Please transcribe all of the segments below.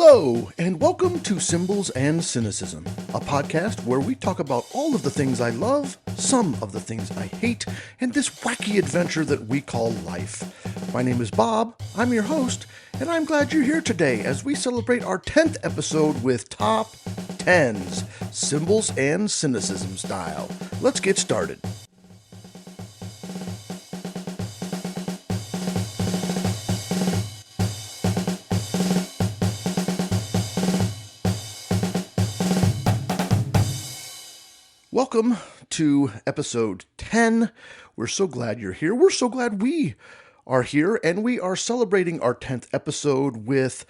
Hello, and welcome to Symbols and Cynicism, a podcast where we talk about all of the things I love, some of the things I hate, and this wacky adventure that we call life. My name is Bob, I'm your host, and I'm glad you're here today as we celebrate our 10th episode with Top 10s, Symbols and Cynicism Style. Let's get started. Welcome to episode 10. We're so glad you're here. We're so glad we are here, and we are celebrating our 10th episode with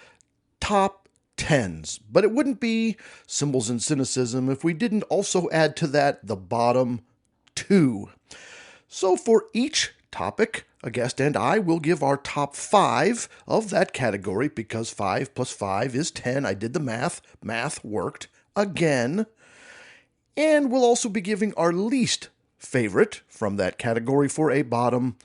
top 10s. But it wouldn't be Symbols and Cynicism if we didn't also add to that the bottom 2. So for each topic, a guest and I will give our top 5 of that category, because 5 plus 5 is 10. I did the math. Math worked again. And we'll also be giving our least favorite from that category for a bottom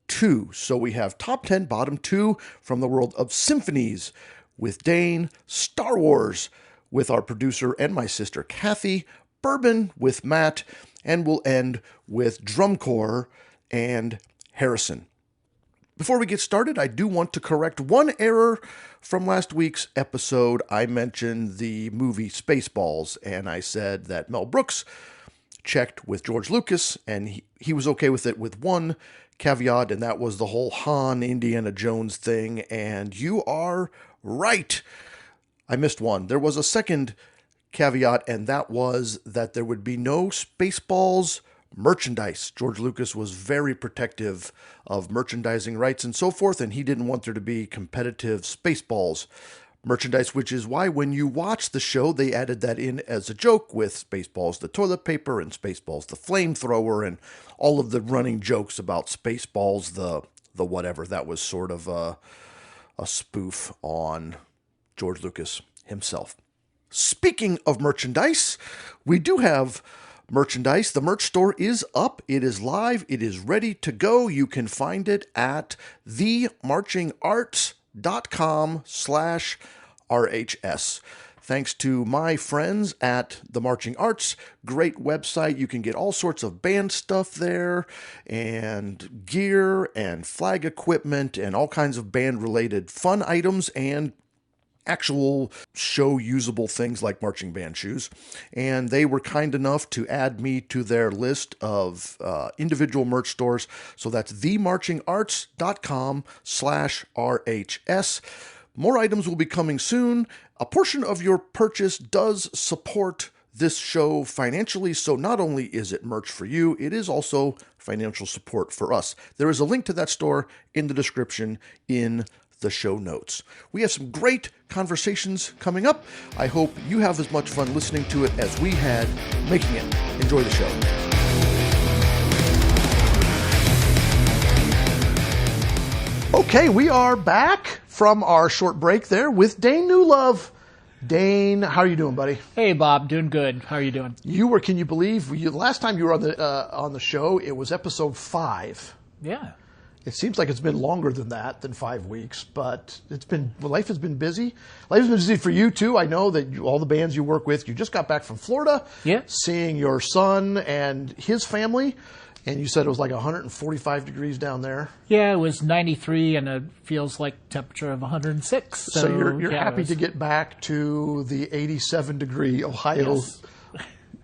2. So we have top 10, bottom 2 from the world of Symphonys with Dane, Star Wars with our producer and my sister Cathy, Bourbon with Matt, and we'll end with Drum Corps and Harrison. Before we get started, I do want to correct one error from last week's episode. I mentioned the movie Spaceballs, and I said that Mel Brooks checked with George Lucas, and he was okay with it with one caveat, and that was the whole Han Indiana Jones thing, and you are right. I missed one. There was a second caveat, and that was that there would be no Spaceballs merchandise. George Lucas was very protective of merchandising rights and so forth, and he didn't want there to be competitive Spaceballs merchandise, which is why when you watch the show, they added that in as a joke with Spaceballs the toilet paper and Spaceballs the flamethrower and all of the running jokes about Spaceballs the whatever. That was sort of a spoof on George Lucas himself. Speaking of merchandise, we do have merchandise. The merch store is up. It is live. It is ready to go. You can find it at themarchingarts.com/RHS. Thanks to my friends at The Marching Arts. Great website. You can get all sorts of band stuff there, and gear and flag equipment and all kinds of band related fun items and actual show usable things like marching band shoes. And they were kind enough to add me to their list of individual merch stores. So that's themarchingarts.com/RHS. More items will be coming soon. A portion of your purchase does support this show financially. So not only is it merch for you, it is also financial support for us. There is a link to that store in the description in the show notes. We have some great conversations coming up. I hope you have as much fun listening to it as we had making it. Enjoy the show. Okay, we are back from our short break there with Dane Newlove. Dane, how are you doing, buddy? Hey, Bob, doing good. How are you doing? Can you believe, last time you were on the show, it was episode 5. Yeah. It seems like it's been longer than that, than 5 weeks, but life has been busy. Life has been busy for you too. I know that all the bands you work with, you just got back from Florida, seeing your son and his family, and you said it was like 145 degrees down there. Yeah, it was 93, and it feels like temperature of 106. So you're happy to get back to the 87 degree Ohio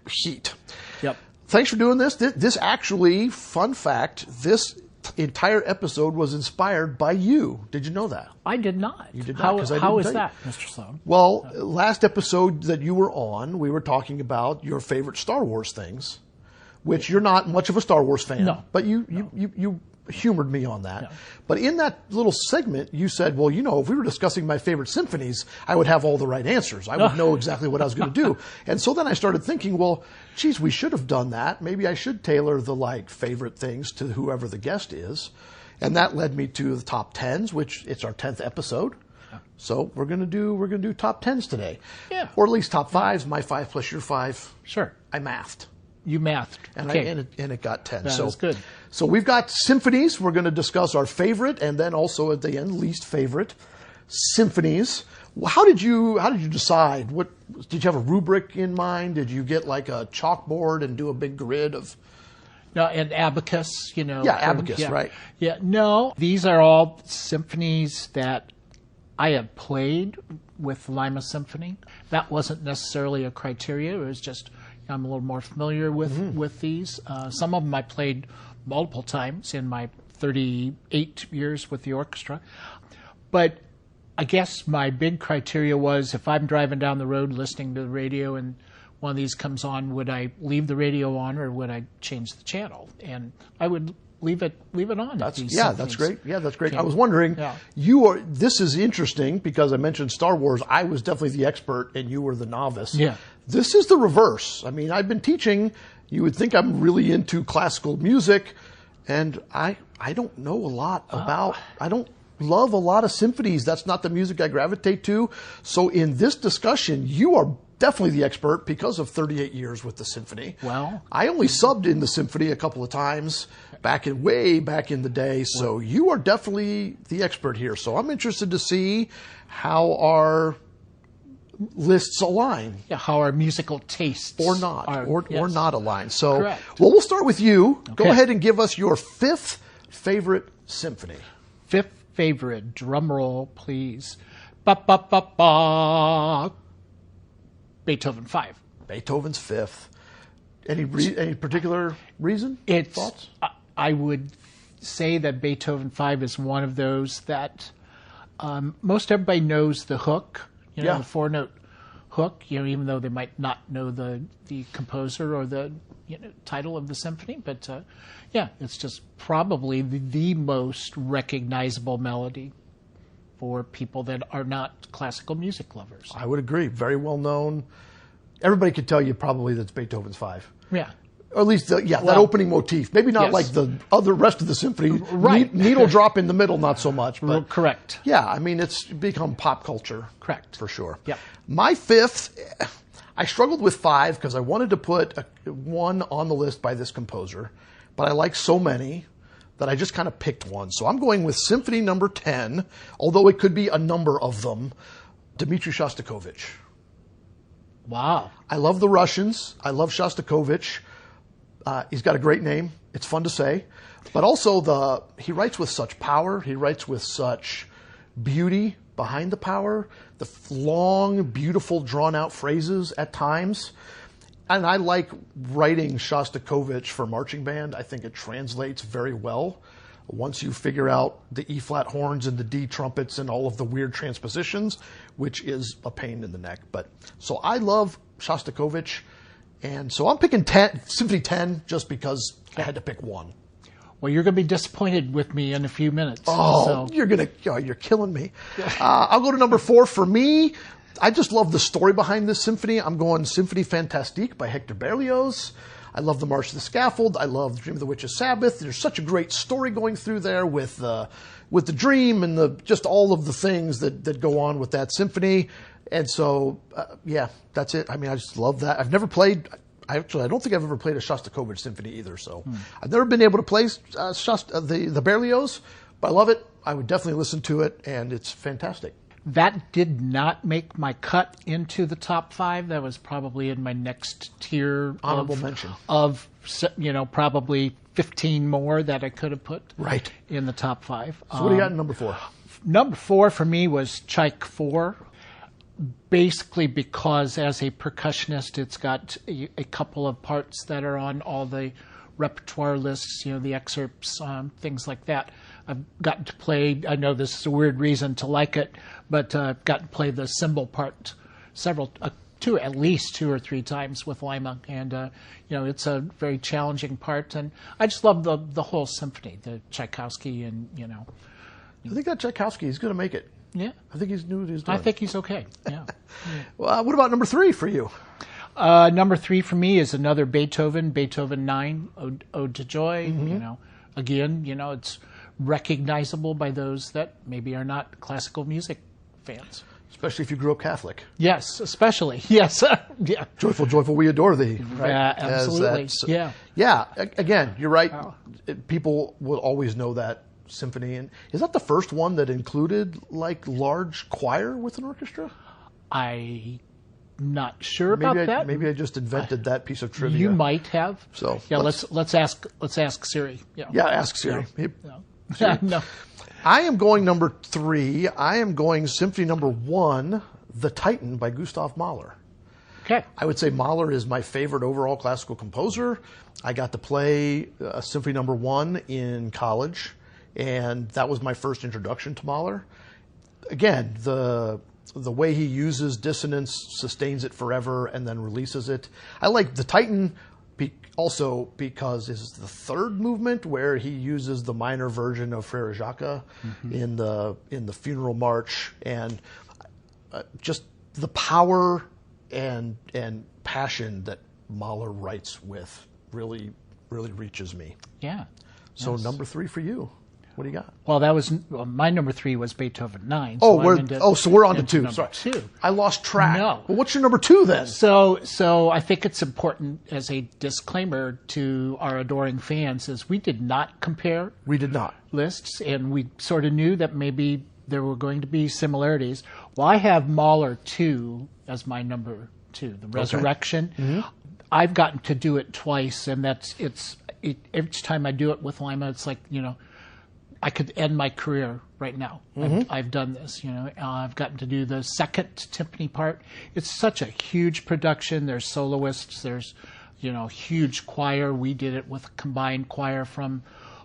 heat. Yep. Thanks for doing this. This actually, fun fact, this entire episode was inspired by you. Did you know that? I did not. You did not. How is that, Mr. Sloan? Well, last episode that you were on, we were talking about your favorite Star Wars things, which you're not much of a Star Wars fan. No. But you humored me on that. No. But in that little segment, you said, well, if we were discussing my favorite symphonies, I would have all the right answers. I would know exactly what I was going to do. And so then I started thinking, well, geez, we should have done that. Maybe I should tailor the favorite things to whoever the guest is. And that led me to the top 10s, which it's our 10th episode. Yeah. So we're going to do top 10s today. Yeah. Or at least top 5s, my 5 plus your 5. Sure. I mathed. You mathed. And, okay. and it got 10. That was good. So we've got symphonies. We're going to discuss our favorite and then also at the end, least favorite symphonies. How did you decide? What did you have a rubric in mind? Did you get like a chalkboard and do a big grid of? No, and abacus, Yeah, abacus, right? Yeah, no, these are all symphonies that I have played with Lima Symphony. That wasn't necessarily a criteria. It was just I'm a little more familiar with these. Some of them I played multiple times in my 38 years with the orchestra. But I guess my big criteria was if I'm driving down the road listening to the radio and one of these comes on, would I leave the radio on or would I change the channel? And I would leave it on. That's great. Yeah, that's great. I was wondering, Yeah. This is interesting because I mentioned Star Wars. I was definitely the expert and you were the novice. Yeah. This is the reverse. I mean, I've been teaching. You would think I'm really into classical music, and I don't know a lot about. I don't love a lot of symphonies. That's not the music I gravitate to. So in this discussion, you are definitely the expert because of 38 years with the symphony. Well, I only subbed in the symphony a couple of times way back in the day. So you are definitely the expert here. So I'm interested to see how our lists align. Yeah, how our musical tastes or not, or not align. So, Correct. well, we'll start with you. Go Okay. ahead and give us your fifth favorite symphony. Fifth favorite, drum roll, please. Ba ba ba ba. Beethoven 5. Beethoven's fifth. Any particular reason? Thoughts? I would say that Beethoven 5 is one of those that most everybody knows the hook, the 4-note hook, even though they might not know the composer or the title of the symphony. But it's just probably the most recognizable melody for people that are not classical music lovers. I would agree. Very well known. Everybody could tell you probably that's Beethoven's 5. Yeah. Or at least, that opening motif. Maybe not Yes. like the other rest of the symphony. Right. Needle drop in the middle, not so much. But Correct. yeah, I mean, it's become pop culture. Correct. For sure. Yep. My fifth, I struggled with 5 because I wanted to put one on the list by this composer, but I like so many that I just kind of picked one. So I'm going with Symphony number 10, although it could be a number of them, Dmitri Shostakovich. Wow. I love the Russians. I love Shostakovich. He's got a great name. It's fun to say. But also he writes with such power. He writes with such beauty behind the power. The long, beautiful, drawn-out phrases at times. And I like writing Shostakovich for marching band. I think it translates very well. Once you figure out the E-flat horns and the D trumpets and all of the weird transpositions, which is a pain in the neck. So I love Shostakovich. And so I'm picking Symphony 10 just because I had to pick one. Well, you're going to be disappointed with me in a few minutes. Oh, you're killing me. I'll go to number 4 for me. I just love the story behind this symphony. I'm going Symphonie Fantastique by Hector Berlioz. I love the March of the Scaffold. I love Dream of the Witch's Sabbath. There's such a great story going through there with the dream and just all of the things that go on with that symphony. And so, that's it. I mean, I just love that. I've never played. I don't think I've ever played a Shostakovich symphony either. So I've never been able to play the Berlioz, but I love it. I would definitely listen to it, and it's fantastic. That did not make my cut into the top 5. That was probably in my next tier. Honorable mention. Of, probably 15 more that I could have put right in the top 5. So what do you got in number 4? Number 4 for me was Tchaik 4. Basically because as a percussionist, it's got a couple of parts that are on all the repertoire lists, the excerpts, things like that. I've gotten to play, I know this is a weird reason to like it, but I've gotten to play the cymbal part at least 2 or 3 times with Lima. And, it's a very challenging part. And I just love the whole symphony, the Tchaikovsky and, I think that Tchaikovsky is going to make it. Yeah. I think he's knew what he's doing. I think he's okay. Yeah. Well, what about number 3 for you? Number 3 for me is another Beethoven 9, Ode to Joy. Mm-hmm. Again, it's recognizable by those that maybe are not classical music fans. Especially if you grew up Catholic. Yes, especially. Yes. Yeah. Joyful, joyful, we adore thee. Right? Absolutely. Yeah. Yeah. Again, you're right. People will always know that symphony. And is that the first one that included like large choir with an orchestra? I'm not sure about that. Maybe I just invented that piece of trivia. You might have. So yeah, let's ask Siri. Yeah, ask Siri. No. No. I am going number 3. I am going Symphony number 1, The Titan by Gustav Mahler. Okay. I would say Mahler is my favorite overall classical composer. I got to play Symphony number 1 in college, and that was my first introduction to Mahler. Again, the way he uses dissonance, sustains it forever, and then releases it. I like The Titan also because it's the third movement where he uses the minor version of Frere Jacques in the funeral march, and just the power and passion that Mahler writes with really reaches me. Yeah. So number 3 for you. What do you got? Well, my number 3 was Beethoven 9. So we're on to 2. Number Sorry, 2. I lost track. No. Well, what's your number 2 then? So I think it's important as a disclaimer to our adoring fans is we did not compare. We did not. Lists, and we sort of knew that maybe there were going to be similarities. Well, I have Mahler 2 as my number 2, The Resurrection. Okay. Mm-hmm. I've gotten to do it twice, and each time I do it with Lima, it's like, I could end my career right now. I've done this, I've gotten to do the second timpani part. It's such a huge production. There's soloists. There's, huge choir. We did it with a combined choir from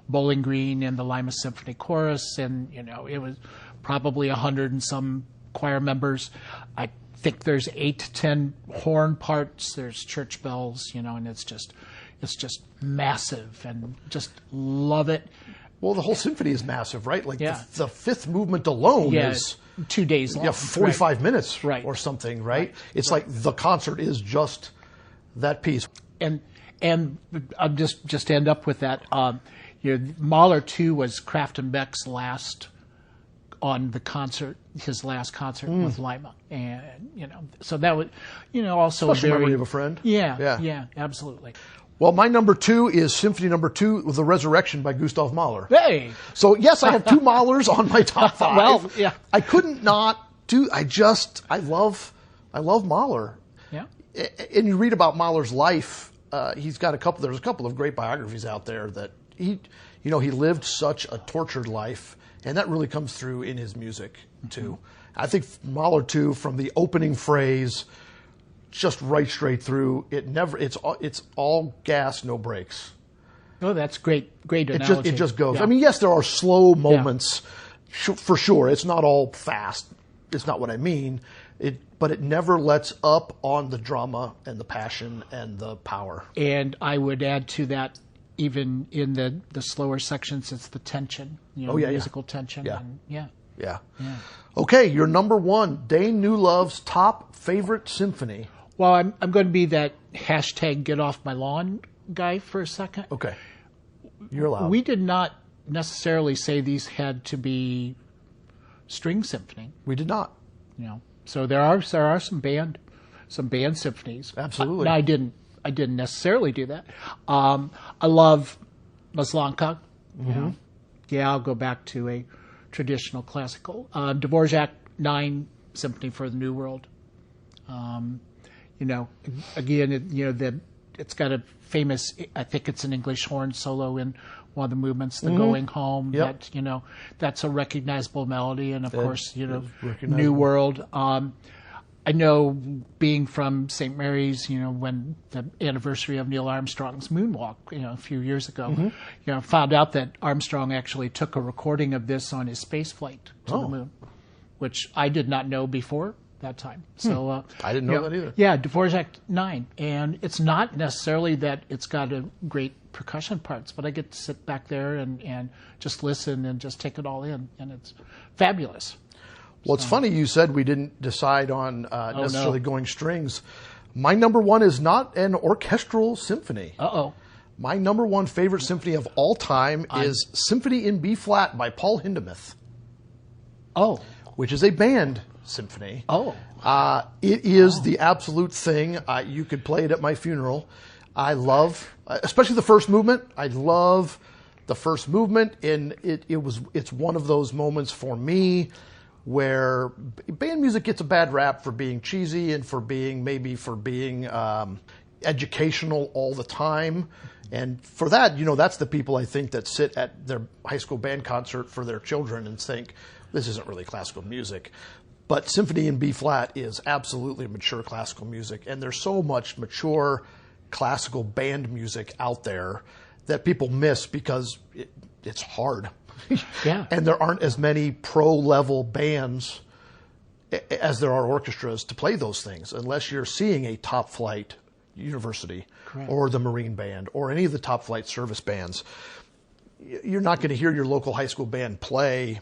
Bowling Green and the Lima Symphony Chorus, and it was probably 100 and some choir members. I think there's 8 to 10 horn parts. There's church bells, and it's just massive, and just love it. Well, the whole symphony is massive, right? Like the fifth movement alone is 2 days long. 45 minutes or something, right? It's like the concert is just that piece. And I'll just end up with that. Mahler 2 was Kraftenbeck's last on the concert, his last concert with Lima, and so that would also Special memory of a friend. Yeah, absolutely. Well, my number 2 is Symphony number 2, The Resurrection by Gustav Mahler. Hey! So, yes, I have 2 Mahlers on my top 5. Well, yeah. I couldn't not do, I love Mahler. Yeah. And you read about Mahler's life, there's a couple of great biographies out there that he lived such a tortured life, and that really comes through in his music, too. I think Mahler, too, from the opening phrase, just right straight through. It's all gas, no brakes. Oh, that's great analogy. It just goes. Yeah. I mean, yes, there are slow moments, for sure. It's not all fast. It's not what I mean. But it never lets up on the drama and the passion and the power. And I would add to that, even in the slower sections, it's the tension. Musical tension. Yeah. And Yeah. Okay, your number 1, Dane Newlove's top favorite symphony. Well, I'm going to be that hashtag get off my lawn guy for a second. Okay. You're allowed. We did not necessarily say these had to be string symphony. We did not. So there are some band symphonies. Absolutely. No, I didn't necessarily do that. I love Maslanka. Yeah, I'll go back to a traditional classical. Dvorak 9 Symphony for the New World. Again, it's got a famous, I think it's an English horn solo in one of the movements, the Going Home. Yep. That's a recognizable melody, and of course, New World. I know, being from St. Mary's, when the anniversary of Neil Armstrong's moonwalk, a few years ago, found out that Armstrong actually took a recording of this on his space flight to the moon, which I did not know before that time. So I didn't know that either. Yeah, Dvorak 9, and it's not necessarily that it's got a great percussion parts, but I get to sit back there and just listen and just take it all in, and it's fabulous. Well, it's funny you said we didn't decide on necessarily going strings. My number 1 is not an orchestral symphony. Uh-oh. My number 1 favorite symphony of all time is Symphony in B flat by Paul Hindemith. Oh. Which is a band symphony. Oh. It is the absolute thing. You could play it at my funeral. I love, especially the first movement, I love the first movement, and it's one of those moments for me where band music gets a bad rap for being cheesy and for being educational all the time. And for that, that's the people I think that sit at their high school band concert for their children and think, this isn't really classical music. But symphony in B flat is absolutely mature classical music, and there's so much mature classical band music out there that people miss because it's hard. Yeah. And there aren't as many pro-level bands as there are orchestras to play those things, unless you're seeing a top-flight university. Correct. Or the Marine Band or any of the top-flight service bands. You're not going to hear your local high school band play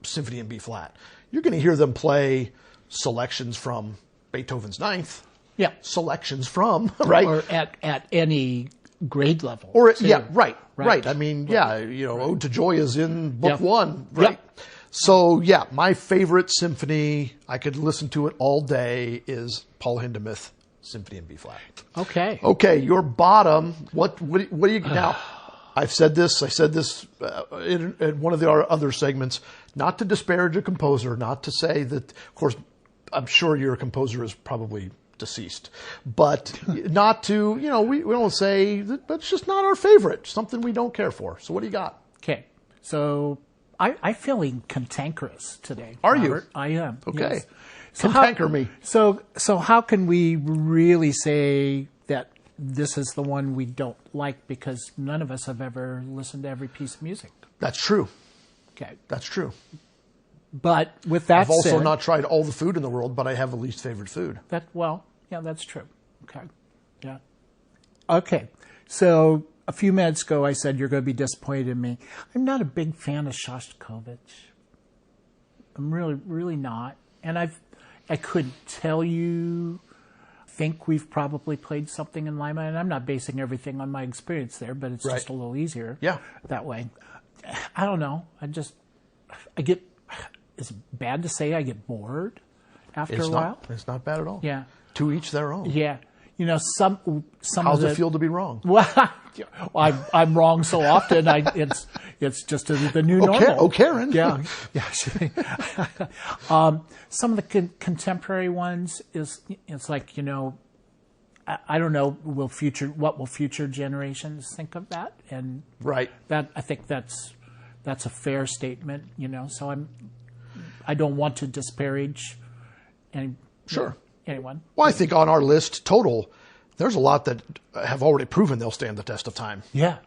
symphony in B flat. You're going to hear them play selections from Beethoven's Ninth. Yeah. Selections from, right? Or at any grade level. Or, too. yeah, right. I mean, Ode to Joy is in book one, right? Yep. So, yeah, my favorite symphony, I could listen to it all day, is Paul Hindemith, Symphony in B flat. Okay. Okay, your bottom, what do you, now, I said this in one of the other segments, not to disparage a composer, not to say that, of course, I'm sure your composer is probably deceased, but not to, we don't say that, but it's just not our favorite, something we don't care for. So what do you got? Okay. So I'm feeling cantankerous today. Are Robert. you? I am. Okay. Yes. So Cantanker me. So how can we really say that this is the one we don't like, because none of us have ever listened to every piece of music? That's true. Okay. That's true. But with that I've also said, not tried all the food in the world, but I have a least favorite food. That's true. Okay. Yeah. Okay. So a few minutes ago, I said you're going to be disappointed in me. I'm not a big fan of Shostakovich. I'm really, really not. And I could tell you, think we've probably played something in Lima, and I'm not basing everything on my experience there, but it's just a little easier that way. I don't know. It's bad to say I get bored after a while. It's not bad at all. Yeah. To each their own. Yeah. Some How's of it feel to be wrong? Well, I'm wrong so often. It's just the new normal. Oh, Karen. Yeah. Some of the contemporary ones it's like, I don't know. What will future generations think of that? And right. That I think that's a fair statement. So I don't want to disparage anyone. Well, I think on our list total, there's a lot that have already proven they'll stand the test of time. Yeah.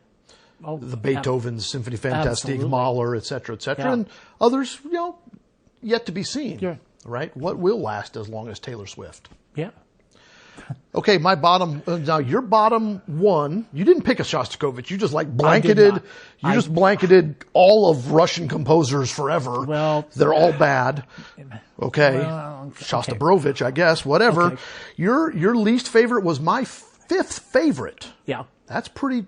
Oh, the Beethoven's Symphonie Fantastique, absolutely. Mahler, et cetera, and others, yet to be seen. Yeah. Right? What will last as long as Taylor Swift? Yeah. Okay, my bottom. Now your bottom one. You didn't pick a Shostakovich. You just blanketed. You just blanketed all of Russian composers forever. Well, they're all bad. Okay, Shostakovich, I guess. Whatever. Okay. Your least favorite was my fifth favorite. Yeah. That's pretty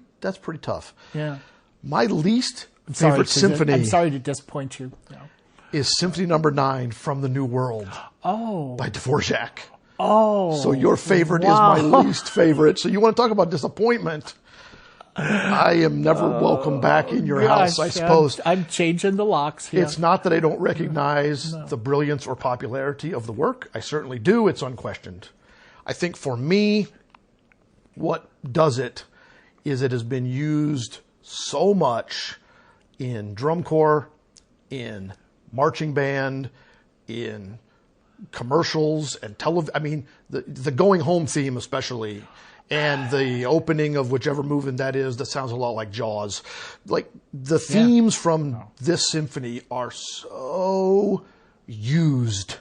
tough. Yeah. My least favorite symphony. I'm sorry to disappoint you. No. Is Symphony Number 9 from the New World. Oh. By Dvorak. Oh. So your favorite is my least favorite. So you want to talk about disappointment? I am never welcome back in your house, I suppose. I'm changing the locks here. It's not that I don't recognize the brilliance or popularity of the work. I certainly do. It's unquestioned. I think for me, what does it is it has been used so much in drum corps, in marching band, in commercials and television. I mean, the going home theme especially, and the opening of whichever movement that is, that sounds a lot like Jaws. Like the themes from this symphony are so used.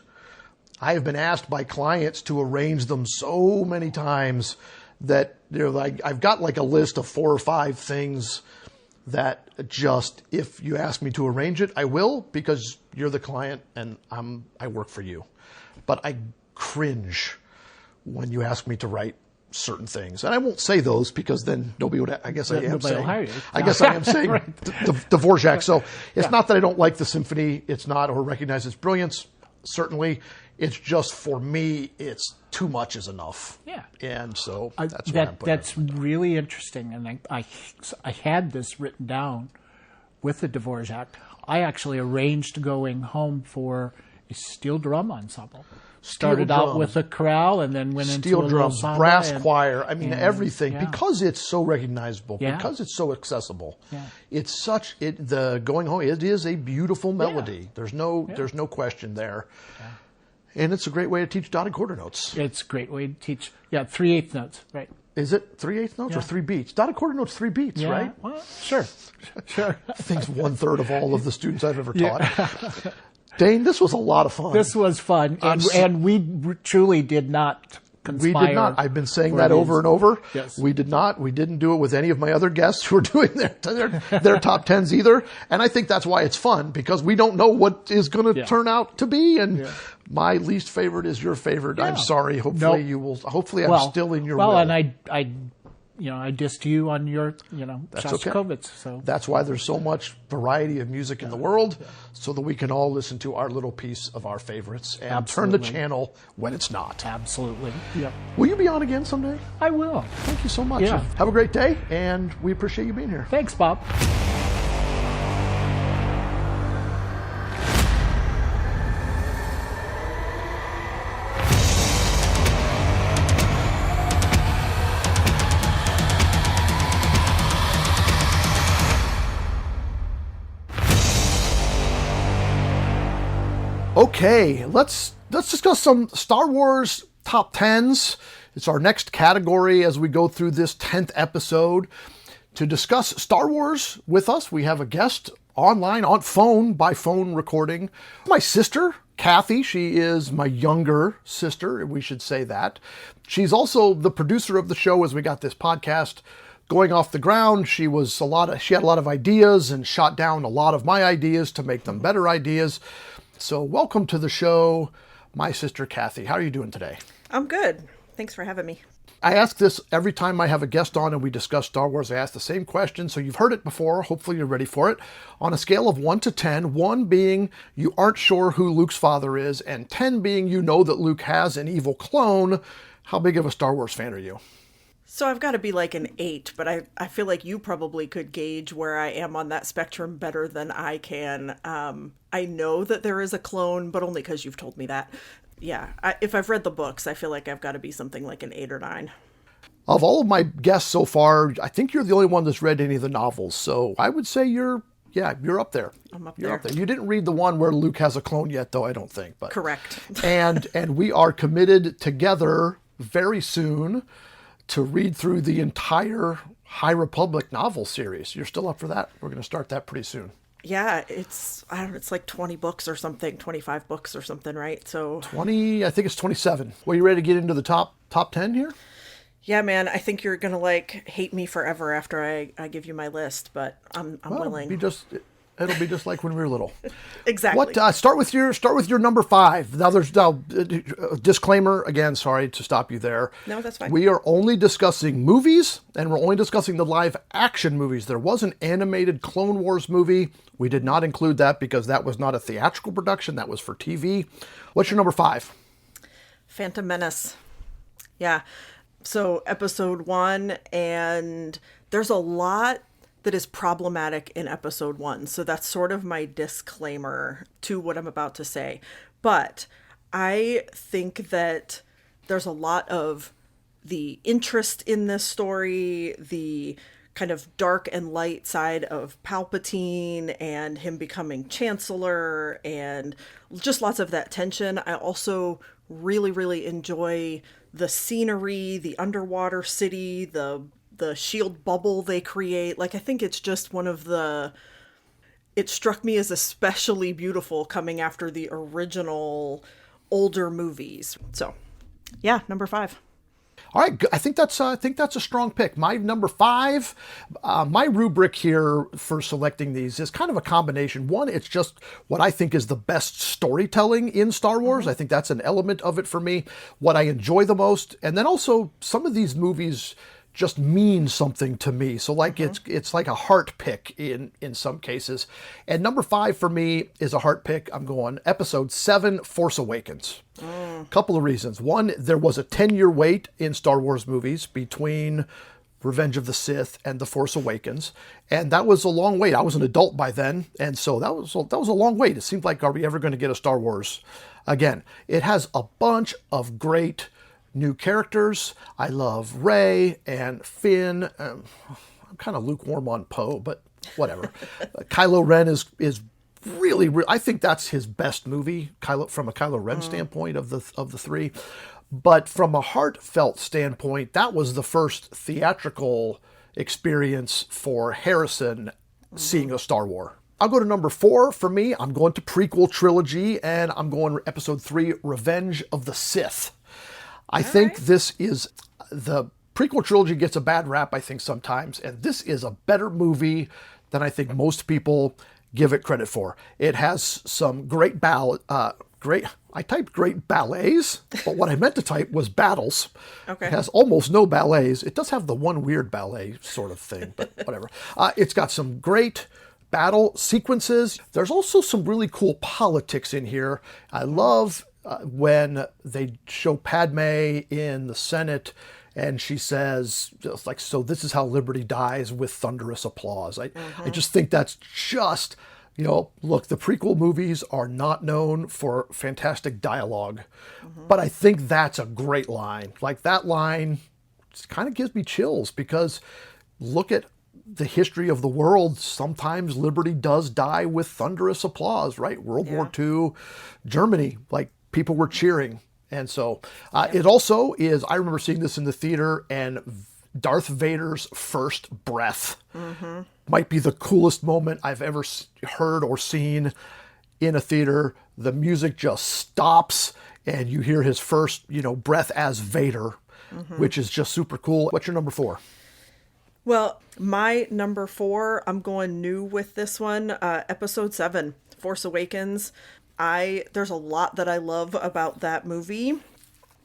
I have been asked by clients to arrange them so many times that I've got like a list of 4 or 5 things that just, if you ask me to arrange it, I will, because you're the client and I work for you. But I cringe when you ask me to write certain things. And I won't say those because then nobody would, I guess I am saying, right. Dvorak. So it's not that I don't like the symphony. It's not, or recognize its brilliance. Certainly. It's just, for me, it's too much is enough. Yeah. And so that's why I'm putting That's really interesting. And I had this written down with the Dvorak. I actually arranged going home for a steel drum ensemble. Started out with a chorale and then went into a little drums, samba brass choir. I mean, everything, yeah. because it's so recognizable, Yeah. because it's so accessible. Yeah. It's the going home. It is a beautiful melody. There's no question there. Yeah. And it's a great way to teach dotted quarter notes. It's a great way to teach. Yeah, 3/8 notes, right? Is it 3/8 notes or 3 beats? Dotted quarter notes, 3 beats, Yeah. right? Well, sure. I think it's 1/3 of all of the students I've ever taught. Dane, this was a lot of fun. This was fun, and we truly did not conspire. We did not. I've been saying that over and over. Yes. We did not. We didn't do it with any of my other guests who are doing their top tens either. And I think that's why it's fun, because we don't know what is going to turn out to be. And my least favorite is your favorite. I'm sorry. Hopefully you will. Hopefully I'm still in your will. Well, and I dissed you on your, Shostakovich. Okay. So that's why there's so much variety of music in the world, so that we can all listen to our little piece of our favorites and turn the channel when it's not. Absolutely. Yep. Will you be on again someday? I will. Thank you so much. Yeah. Have a great day, and we appreciate you being here. Thanks, Bob. Okay, let's discuss some Star Wars top 10s. It's our next category as we go through this 10th episode. To discuss Star Wars with us, we have a guest online, by phone recording. My sister, Cathy. She is my younger sister, we should say that. She's also the producer of the show as we got this podcast going off the ground. She had a lot of ideas and shot down a lot of my ideas to make them better ideas. So welcome to the show, my sister Cathy. How are you doing today? I'm good. Thanks for having me. I ask this every time I have a guest on and we discuss Star Wars. I ask the same question, so you've heard it before. Hopefully you're ready for it. On a scale of 1 to 10, 1 being you aren't sure who Luke's father is, and 10 being you know that Luke has an evil clone, how big of a Star Wars fan are you? So I've got to be like an 8, but I feel like you probably could gauge where I am on that spectrum better than I can. I know that there is a clone, but only because you've told me that. Yeah, if I've read the books, I feel like I've got to be something like an 8 or 9. Of all of my guests so far, I think you're the only one that's read any of the novels. So I would say you're up there. I'm up You're there. up there. You didn't read the one where Luke has a clone yet, though, I don't think. But Correct. and we are committed together very soon to read through the entire High Republic novel series. You're still up for that? We're going to start that pretty soon. Yeah, it's like 20 books or something, 25 books or something, right? So 20, I think it's 27. Well, you ready to get into the top 10 here? yeah, man, I think you're gonna hate me forever after I give you my list, but I'm willing. It'll be just like when we were little. Exactly. Start with your number 5. Now there's a disclaimer again. Sorry to stop you there. No, that's fine. We are only discussing movies, and we're only discussing the live action movies. There was an animated Clone Wars movie. We did not include that because that was not a theatrical production. That was for TV. What's your number 5? Phantom Menace. Yeah. So episode 1, and there's a lot that is problematic in episode 1. So that's sort of my disclaimer to what I'm about to say. But I think that there's a lot of the interest in this story, the kind of dark and light side of Palpatine and him becoming Chancellor, and just lots of that tension. I also really, really enjoy the scenery, the underwater city, the shield bubble they create. Like, I think it's just it struck me as especially beautiful coming after the original older movies. So yeah, number 5. All right, I think that's a strong pick. My number 5, my rubric here for selecting these is kind of a combination. One, it's just what I think is the best storytelling in Star Wars. Mm-hmm. I think that's an element of it for me. What I enjoy the most, and then also some of these movies just mean something to me. So like it's like a heart pick in some cases. And number 5 for me is a heart pick. I'm going episode 7, Force Awakens. Couple of reasons. One, there was a 10-year wait in Star Wars movies between Revenge of the Sith and The Force Awakens. And that was a long wait. I was an adult by then. And so that was a long wait. It seemed like, are we ever going to get a Star Wars again? It has a bunch of great new characters. I love Rey and Finn. I'm kind of lukewarm on Poe, but whatever. Kylo Ren is really, I think that's his best movie, from a Kylo Ren standpoint of the 3. But from a heartfelt standpoint, that was the first theatrical experience for Harrison seeing a Star Wars. I'll go to number 4 for me. I'm going to prequel trilogy, and I'm going episode 3, Revenge of the Sith. I think this is, the prequel trilogy gets a bad rap, I think, sometimes, and this is a better movie than I think most people give it credit for. It has some great I typed great ballets, but what I meant to type was battles. Okay. It has almost no ballets. It does have the one weird ballet sort of thing, but whatever. It's got some great battle sequences. There's also some really cool politics in here. I love when they show Padme in the Senate and she says, just like, so this is how liberty dies, with thunderous applause. I just think that's just, look, the prequel movies are not known for fantastic dialogue, but I think that's a great line. Like, that line kind of gives me chills, because look at the history of the world. Sometimes liberty does die with thunderous applause, right? World War II, Germany, like, people were cheering. And so it also is, I remember seeing this in the theater, and Darth Vader's first breath might be the coolest moment I've ever heard or seen in a theater. The music just stops and you hear his first, breath as Vader, which is just super cool. What's your number 4? Well, my number 4, I'm going new with this one. Episode 7, Force Awakens. There's a lot that I love about that movie.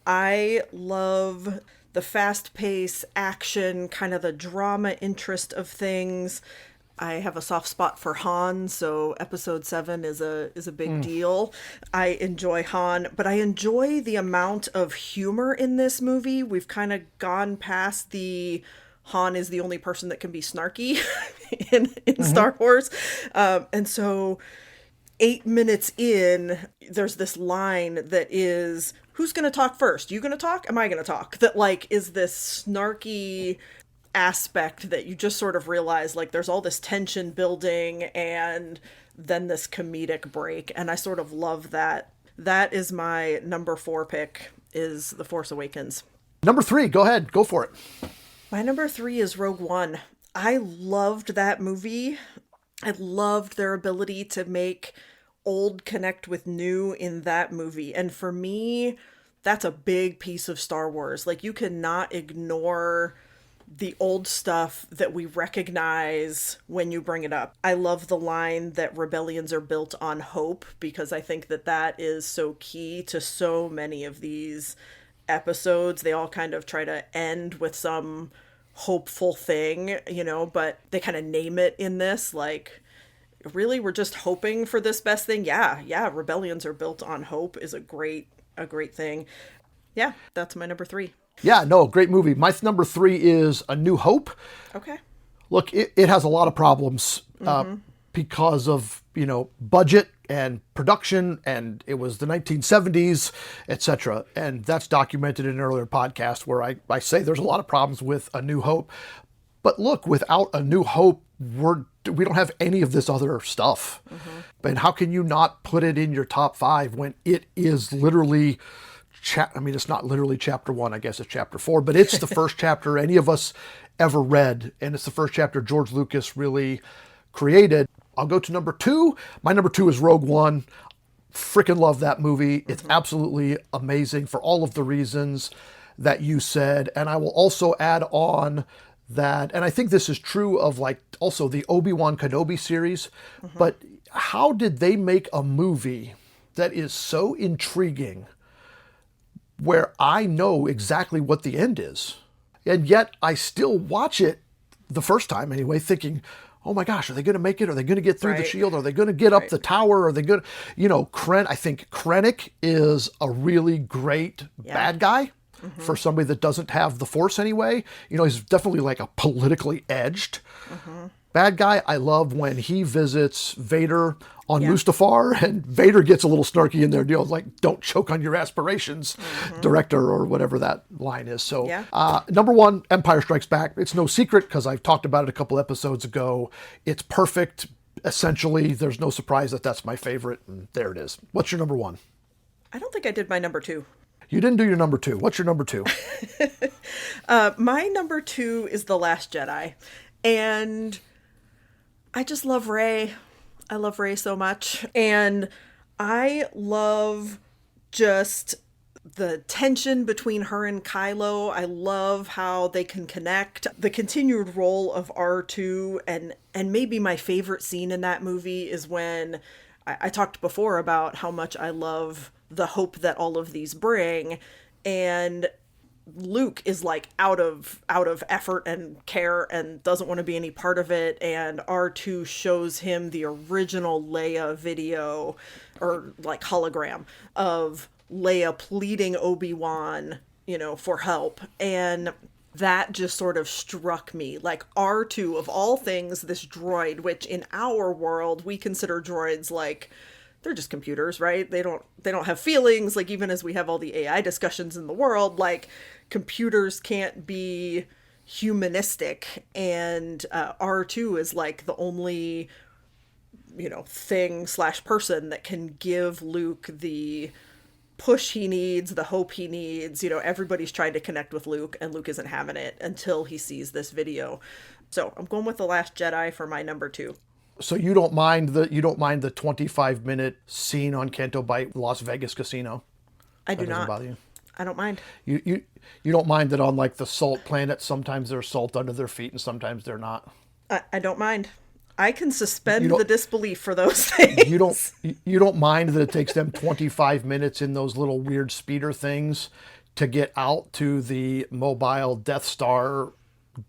I love the fast-paced action, kind of the drama interest of things. I have a soft spot for Han, so episode 7 is a big deal. I enjoy Han, but I enjoy the amount of humor in this movie. We've kind of gone past the Han is the only person that can be snarky in Star Wars. And so 8 minutes in, there's this line that is, who's going to talk first? You going to talk? Am I going to talk? That, like, is this snarky aspect that you just sort of realize, like, there's all this tension building and then this comedic break. And I sort of love that. That is my number 4 pick, is The Force Awakens. Number 3, go ahead. Go for it. My number 3 is Rogue One. I loved that movie. I loved their ability to make old connect with new in that movie. And for me, that's a big piece of Star Wars. Like, you cannot ignore the old stuff that we recognize when you bring it up. I love the line that rebellions are built on hope, because I think that is so key to so many of these episodes. They all kind of try to end with some hopeful thing, but they kind of name it in this, like, really, we're just hoping for this best thing. Yeah, rebellions are built on hope is a great thing. Yeah, that's my number 3. Yeah, no, great movie. My number 3 is A New Hope. Okay. Look, it has a lot of problems because of, budget and production, and it was the 1970s, etc. And that's documented in an earlier podcast where I say there's a lot of problems with A New Hope. But look, without A New Hope, we don't have any of this other stuff. And how can you not put it in your top 5 when it is literally, it's not literally chapter 1, I guess it's chapter 4, but it's the first chapter any of us ever read. And it's the first chapter George Lucas really created. I'll go to number 2. My number 2 is Rogue One. Freaking love that movie. It's absolutely amazing for all of the reasons that you said. And I will also add on that, and I think this is true of, like, also the Obi-Wan Kenobi series, but how did they make a movie that is so intriguing where I know exactly what the end is? And yet I still watch it the first time anyway, thinking, oh my gosh, are they going to make it? Are they going to get through the shield? Are they going to get up the tower? Are they going to, I think Krennic is a really great bad guy for somebody that doesn't have the Force anyway. He's definitely like a politically edged bad guy. I love when he visits Vader on Mustafar, and Vader gets a little snarky in their deal, like, don't choke on your aspirations, director, or whatever that line is. So, number one, Empire Strikes Back. It's no secret because I've talked about it a couple episodes ago. It's perfect. Essentially, there's no surprise that that's my favorite, and there it is. What's your number one? I don't think I did my number two. You didn't do your number two. What's your number two? My number two is The Last Jedi. And I just love Rey. I love Rey so much. And I love just the tension between her and Kylo. I love how they can connect. The continued role of R2, and maybe my favorite scene in that movie is when I talked before about how much I love the hope that all of these bring, and Luke is like out of effort and care and doesn't want to be any part of it, and R2 shows him the original Leia video or like hologram of Leia pleading Obi-Wan, for help, and that just sort of struck me. Like, R2, of all things, this droid, which in our world we consider droids like they're just computers, right? They don't have feelings. Like, even as we have all the AI discussions in the world, like, computers can't be humanistic, and R2 is like the only thing/person that can give Luke the push he needs, the hope he needs. Everybody's trying to connect with Luke, and Luke isn't having it until he sees this video. So I'm going with The Last Jedi for my number two. So you don't mind the 25-minute scene on Canto Bight Las Vegas Casino? I do not. That doesn't bother you? I don't mind. You don't mind that on like the salt planet, sometimes there's salt under their feet and sometimes they're not? I don't mind. I can suspend the disbelief for those things. You don't mind that it takes them 25 minutes in those little weird speeder things to get out to the mobile Death Star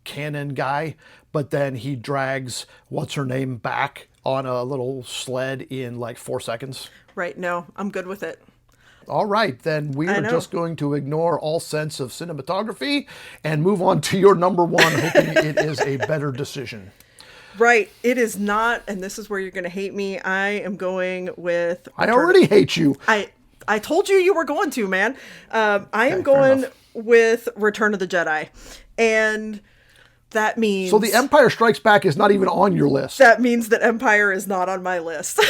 cannon guy, but then he drags what's her name back on a little sled in like 4 seconds? Right. No, I'm good with it. All right, then we are just going to ignore all sense of cinematography and move on to your number one, hoping it is a better decision. Right. It is not, and this is where you're going to hate me. I am going with... I already hate you. I told you were going to, man. I am going with Return of the Jedi. And that means... So The Empire Strikes Back is not even on your list. That means that Empire is not on my list.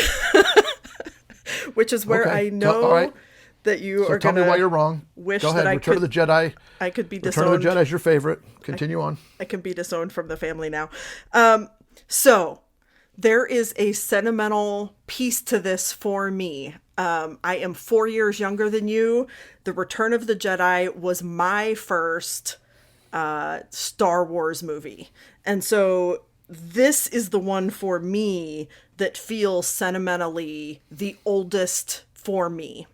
Which is where I know that you are going to... Tell me why you're wrong. Wish Go ahead, that Return of the Jedi. I could be disowned. Return of the Jedi is your favorite. Continue on. I can be disowned from the family now. So there is a sentimental piece to this for me. I am 4 years younger than you. The Return of the Jedi was my first Star Wars movie. And so this is the one for me that feels sentimentally the oldest for me.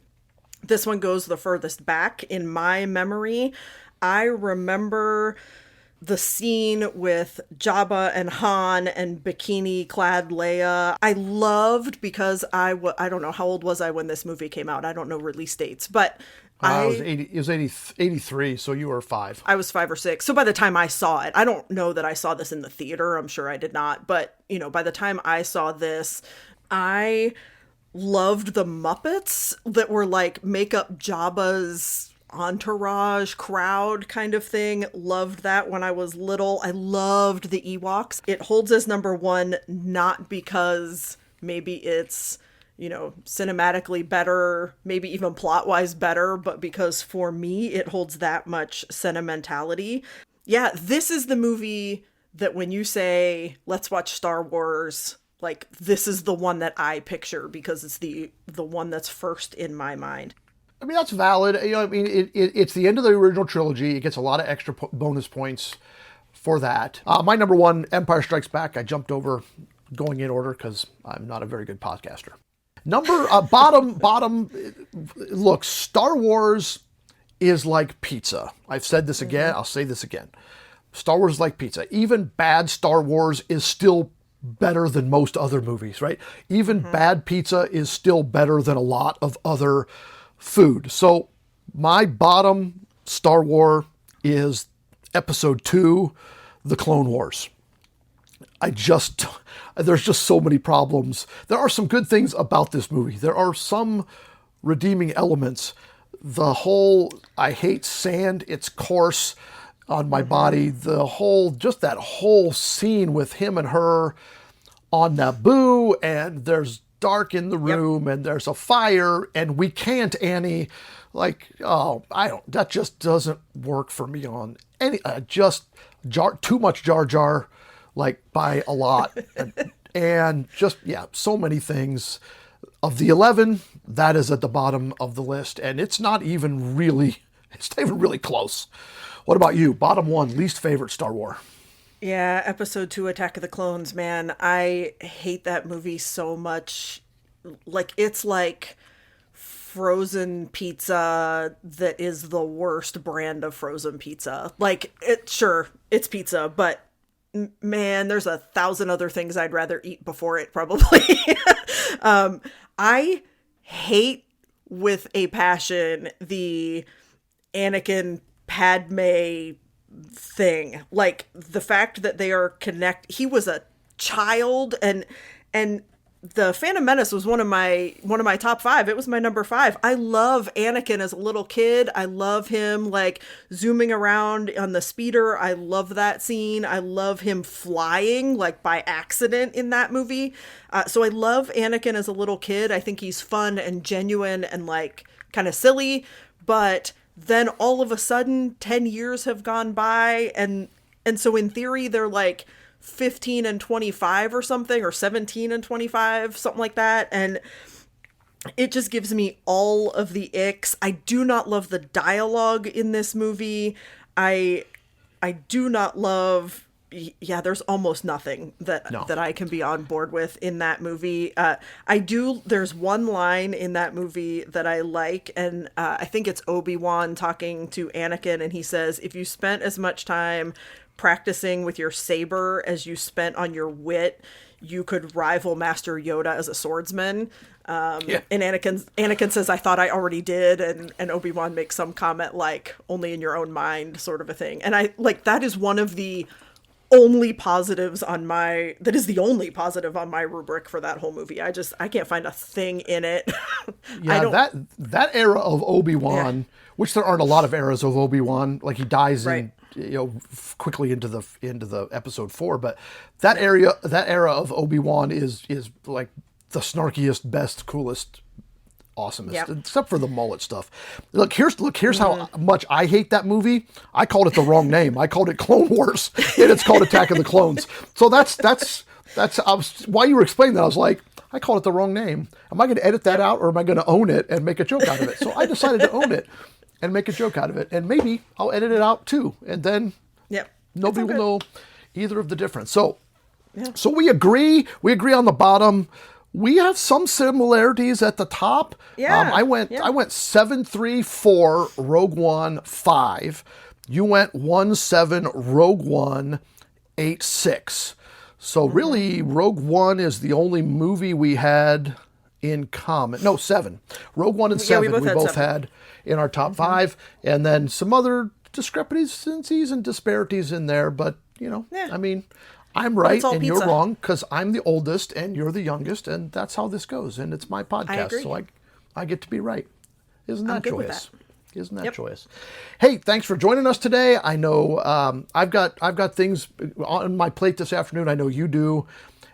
This one goes the furthest back in my memory. I remember the scene with Jabba and Han and bikini-clad Leia. I loved because I don't know, how old was I when this movie came out? I don't know release dates, but it was 83, so you were 5. I was 5 or 6. So by the time I saw it, I don't know that I saw this in the theater. I'm sure I did not. But, by the time I saw this, I loved the Muppets that were like make up Jabba's entourage crowd kind of thing. Loved that when I was little. I loved the Ewoks. It holds as number one, not because maybe it's, cinematically better, maybe even plot-wise better, but because for me, it holds that much sentimentality. Yeah, this is the movie that when you say, let's watch Star Wars, like, this is the one that I picture because it's the one that's first in my mind. I mean, that's valid. It's the end of the original trilogy. It gets a lot of extra bonus points for that. My number one, Empire Strikes Back. I jumped over going in order because I'm not a very good podcaster. Bottom, look, Star Wars is like pizza. I've said this again. I'll say this again. Star Wars is like pizza. Even bad Star Wars is still better than most other movies, right? Even bad pizza is still better than a lot of other food. So my bottom Star Wars is Episode 2, The Clone Wars. There's just so many problems. There are some good things about this movie. There are some redeeming elements. The whole, I hate sand, it's coarse on my body. That whole scene with him and her on Naboo, and there's dark in the room, and there's a fire, and we can't, Annie. That just doesn't work for me on any, too much Jar Jar, by a lot. and so many things. Of the 11, that is at the bottom of the list, and it's not even really close. What about you? Bottom one, least favorite Star Wars? Yeah, Episode 2, Attack of the Clones, man. I hate that movie so much. It's like frozen pizza that is the worst brand of frozen pizza. It's pizza, but man, there's 1,000 other things I'd rather eat before it, probably. I hate with a passion the Anakin Padme thing. The fact that they are he was a child, and the Phantom Menace was one of my top 5. It was my number 5. I love Anakin as a little kid. I love him zooming around on the speeder. I love that scene. I love him flying by accident in that movie. So I love Anakin as a little kid. I think he's fun and genuine and kind of silly. But then all of a sudden 10 years have gone by, and so in theory they're 15 and 25 or something, or 17 and 25, something like that. And it just gives me all of the icks. I do not love the dialogue in this movie. I do not love, there's almost nothing that I can be on board with in that movie. There's one line in that movie that I like, and I think it's Obi-Wan talking to Anakin, and he says, if you spent as much time practicing with your saber as you spent on your wit, you could rival Master Yoda as a swordsman. And Anakin says, I thought I already did. And Obi-Wan makes some comment only in your own mind, sort of a thing. And that is one of the only positives that is the only positive on my rubric for that whole movie. I can't find a thing in it. That era of Obi-Wan, which there aren't a lot of eras of Obi-Wan, he dies in, quickly into the episode 4, but that era of Obi-Wan is the snarkiest, best, coolest, awesomest, except for the mullet stuff. Here's how much I hate that movie. I called it the wrong name. I called it Clone Wars, and it's called Attack of the Clones. So that's while you were explaining that, I was like, I called it the wrong name. Am I going to edit that out, or am I going to own it and make a joke out of it? So I decided to own it and make a joke out of it. And maybe I'll edit it out too. And then nobody will know either of the difference. So we agree on the bottom. We have some similarities at the top. Yeah. I went 7-3-4, Rogue One 5. You went 1-7, Rogue One 8-6. So really, Rogue One is the only movie we had in common. No, 7. Rogue One and 7 we both had in our top 5. And then some other discrepancies and disparities in there. But, I mean, I'm right and you're wrong because I'm the oldest and you're the youngest. And that's how this goes. And it's my podcast. So I get to be right. Isn't that joyous? Isn't that joyous? Hey, thanks for joining us today. I know I've got things on my plate this afternoon. I know you do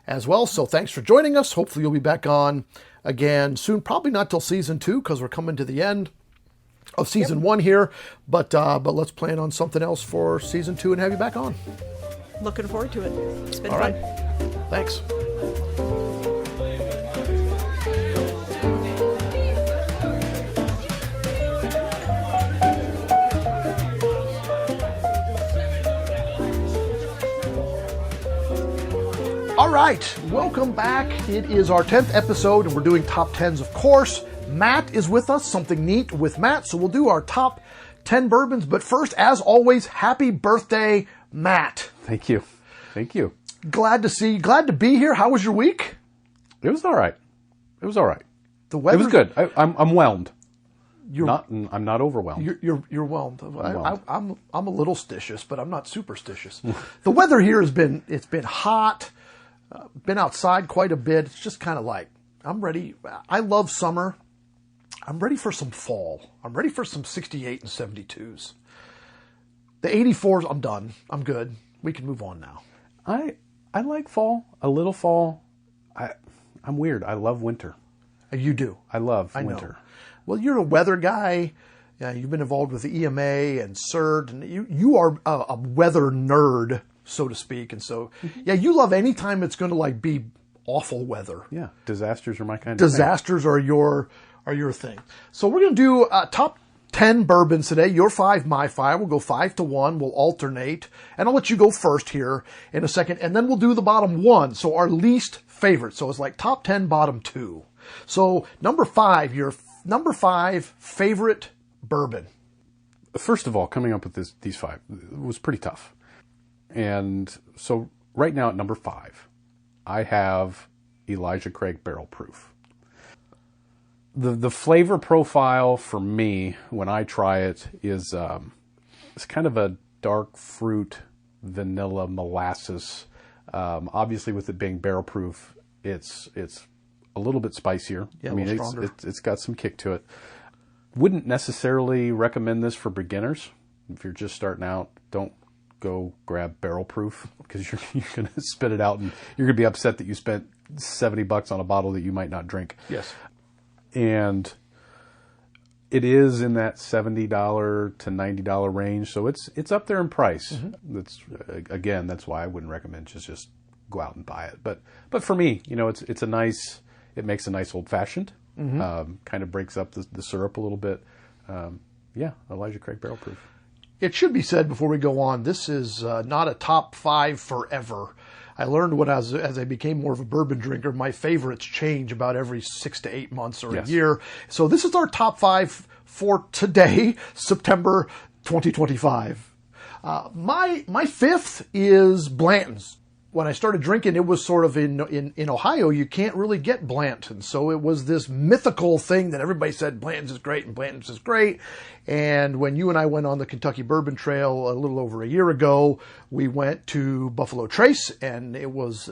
as well. So thanks for joining us. Hopefully you'll be back on again soon. Probably not till season 2 because we're coming to the end of season 1 here. But let's plan on something else for season 2 and have you back on. Looking forward to it. It's been fun. All right. Thanks. All right, welcome back. It is our 10th episode, and we're doing top 10s, of course. Matt is with us, something neat with Matt. So we'll do our top 10 bourbons. But first, as always, happy birthday, Matt. Thank you. Glad to be here. How was your week? It was all right. The weather. It was good. I'm whelmed. I'm not overwhelmed. You're whelmed. I'm a little stitious, but I'm not superstitious. The weather here it's been hot. Been outside quite a bit. It's just kind of like, I'm ready. I love summer. I'm ready for some fall. I'm ready for some 68 and 72s. The 84s, I'm done. I'm good. We can move on now. I like fall, a little fall. I'm weird. I love winter. You do. I love know. winter. Well, you're a weather guy. You've been involved with the EMA and CERT, and you are a weather nerd, so to speak. And so, you love any time it's going to like be awful weather. Yeah, disasters are my kind of thing. Disasters are your thing. So we're going to do top 10 bourbons today. Your 5, my 5. We'll go 5 to 1. We'll alternate. And I'll let you go first here in a second. And then we'll do the bottom 1. So our least favorite. So it's like top 10, bottom 2. So number 5, your number 5 favorite bourbon. First of all, coming up with these 5 was pretty tough. And so right now at number 5, I have Elijah Craig Barrel Proof. The flavor profile for me when I try it is it's kind of a dark fruit, vanilla, molasses. Obviously, with it being barrel proof, it's a little bit spicier. Yeah, I mean, a little stronger. it's got some kick to it. Wouldn't necessarily recommend this for beginners. If you're just starting out, don't go grab barrel proof because you're going to spit it out and you're going to be upset that you spent $70 on a bottle that you might not drink. Yes. And it is in that $70 to $90 range, so it's up there in price. Mm-hmm. That's why I wouldn't recommend just go out and buy it. But for me, it makes a nice old fashioned. Mm-hmm. Kind of breaks up the syrup a little bit. Elijah Craig Barrel Proof. It should be said before we go on, this is not a top 5 forever. I learned as I became more of a bourbon drinker, my favorites change about every 6 to 8 months or a year. So this is our top 5 for today, September 2025. My 5th is Blanton's. When I started drinking, it was sort of in Ohio, you can't really get Blanton. So it was this mythical thing that everybody said Blanton's is great and Blanton's is great. And when you and I went on the Kentucky Bourbon Trail a little over a year ago, we went to Buffalo Trace, and it was,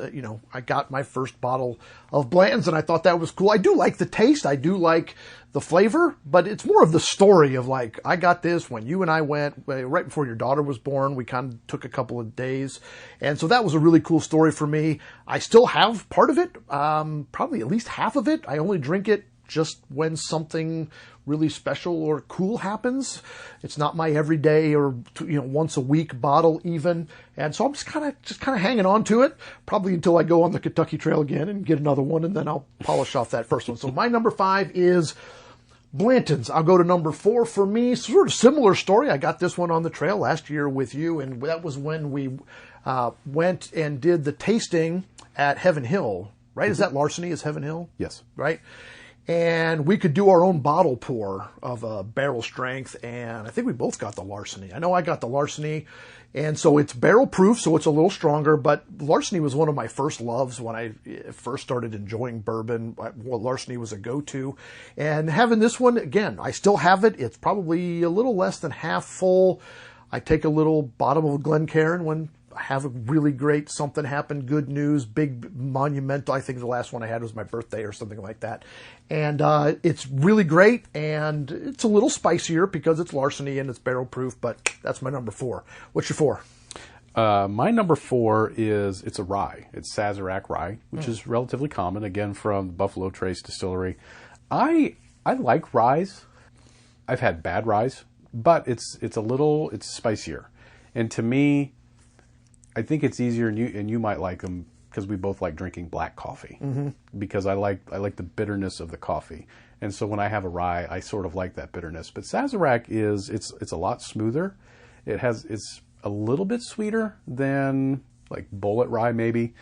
I got my first bottle of Blanton's, and I thought that was cool. I do like the taste. I do like the flavor, but it's more of the story of like, I got this when you and I went right before your daughter was born. We kind of took a couple of days. And so that was a really cool story for me. I still have part of it, probably at least half of it. I only drink it just when something really special or cool happens. It's not my everyday or once a week bottle even. And so I'm just kind of hanging on to it, probably until I go on the Kentucky Trail again and get another one, and then I'll polish off that first one. So my number 5 is Blanton's. I'll go to number 4 for me. Sort of similar story. I got this one on the trail last year with you, and that was when we went and did the tasting at Heaven Hill, right? Mm-hmm. Is that Larceny? Is Heaven Hill? Yes. Right? And we could do our own bottle pour of a barrel strength, and I think we both got the Larceny. I know I got the Larceny, and so it's barrel proof, so it's a little stronger, but Larceny was one of my first loves when I first started enjoying bourbon. Larceny was a go-to, and having this one, again, I still have it. It's probably a little less than half full. I take a little bottom of a Glencairn when I have a really great something happen, good news, big monumental. I think the last one I had was my birthday or something like that. And it's really great, and it's a little spicier because it's Larceny and it's barrel proof, but that's my number 4. What's your 4? My number 4 it's a rye. It's Sazerac rye, which is relatively common, again, from Buffalo Trace Distillery. I like ryes. I've had bad ryes, but it's spicier. And to me, I think it's easier, and you might like them because we both like drinking black coffee. Mm-hmm. Because I like the bitterness of the coffee, and so when I have a rye, I sort of like that bitterness. But Sazerac it's a lot smoother. It's a little bit sweeter than like Bullet rye maybe,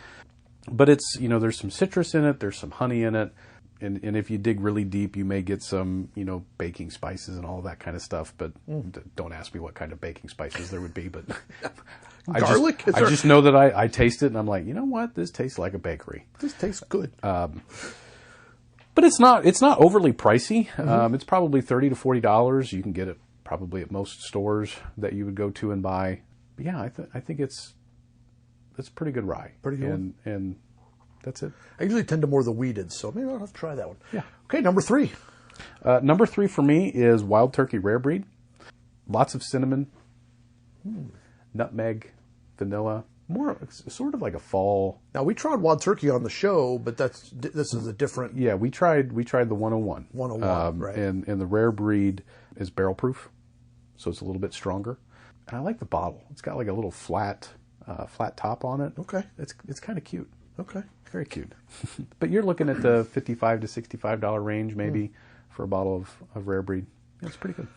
but it's there's some citrus in it, there's some honey in it. And if you dig really deep, you may get some, baking spices and all that kind of stuff. But don't ask me what kind of baking spices there would be. But Garlic? I just know that I taste it and I'm like, you know what? This tastes like a bakery. This tastes good. But it's not overly pricey. It's probably $30 to $40. You can get it probably at most stores that you would go to and buy. But yeah, I think it's a pretty good rye. Pretty good. And that's it. I usually tend to more the weeded, so maybe I'll have to try that one. Yeah. Okay, number 3. Number 3 for me is Wild Turkey Rare Breed. Lots of cinnamon, nutmeg, vanilla. More sort of like a fall. Now, we tried Wild Turkey on the show, but this is a different... Yeah, we tried the 101. 101, right. And the Rare Breed is barrel proof, so it's a little bit stronger. And I like the bottle. It's got like a little flat top on it. Okay. It's kind of cute. Okay. Very cute. But you're looking at the $55 to $65 range maybe for a bottle of Rare Breed. It's pretty good.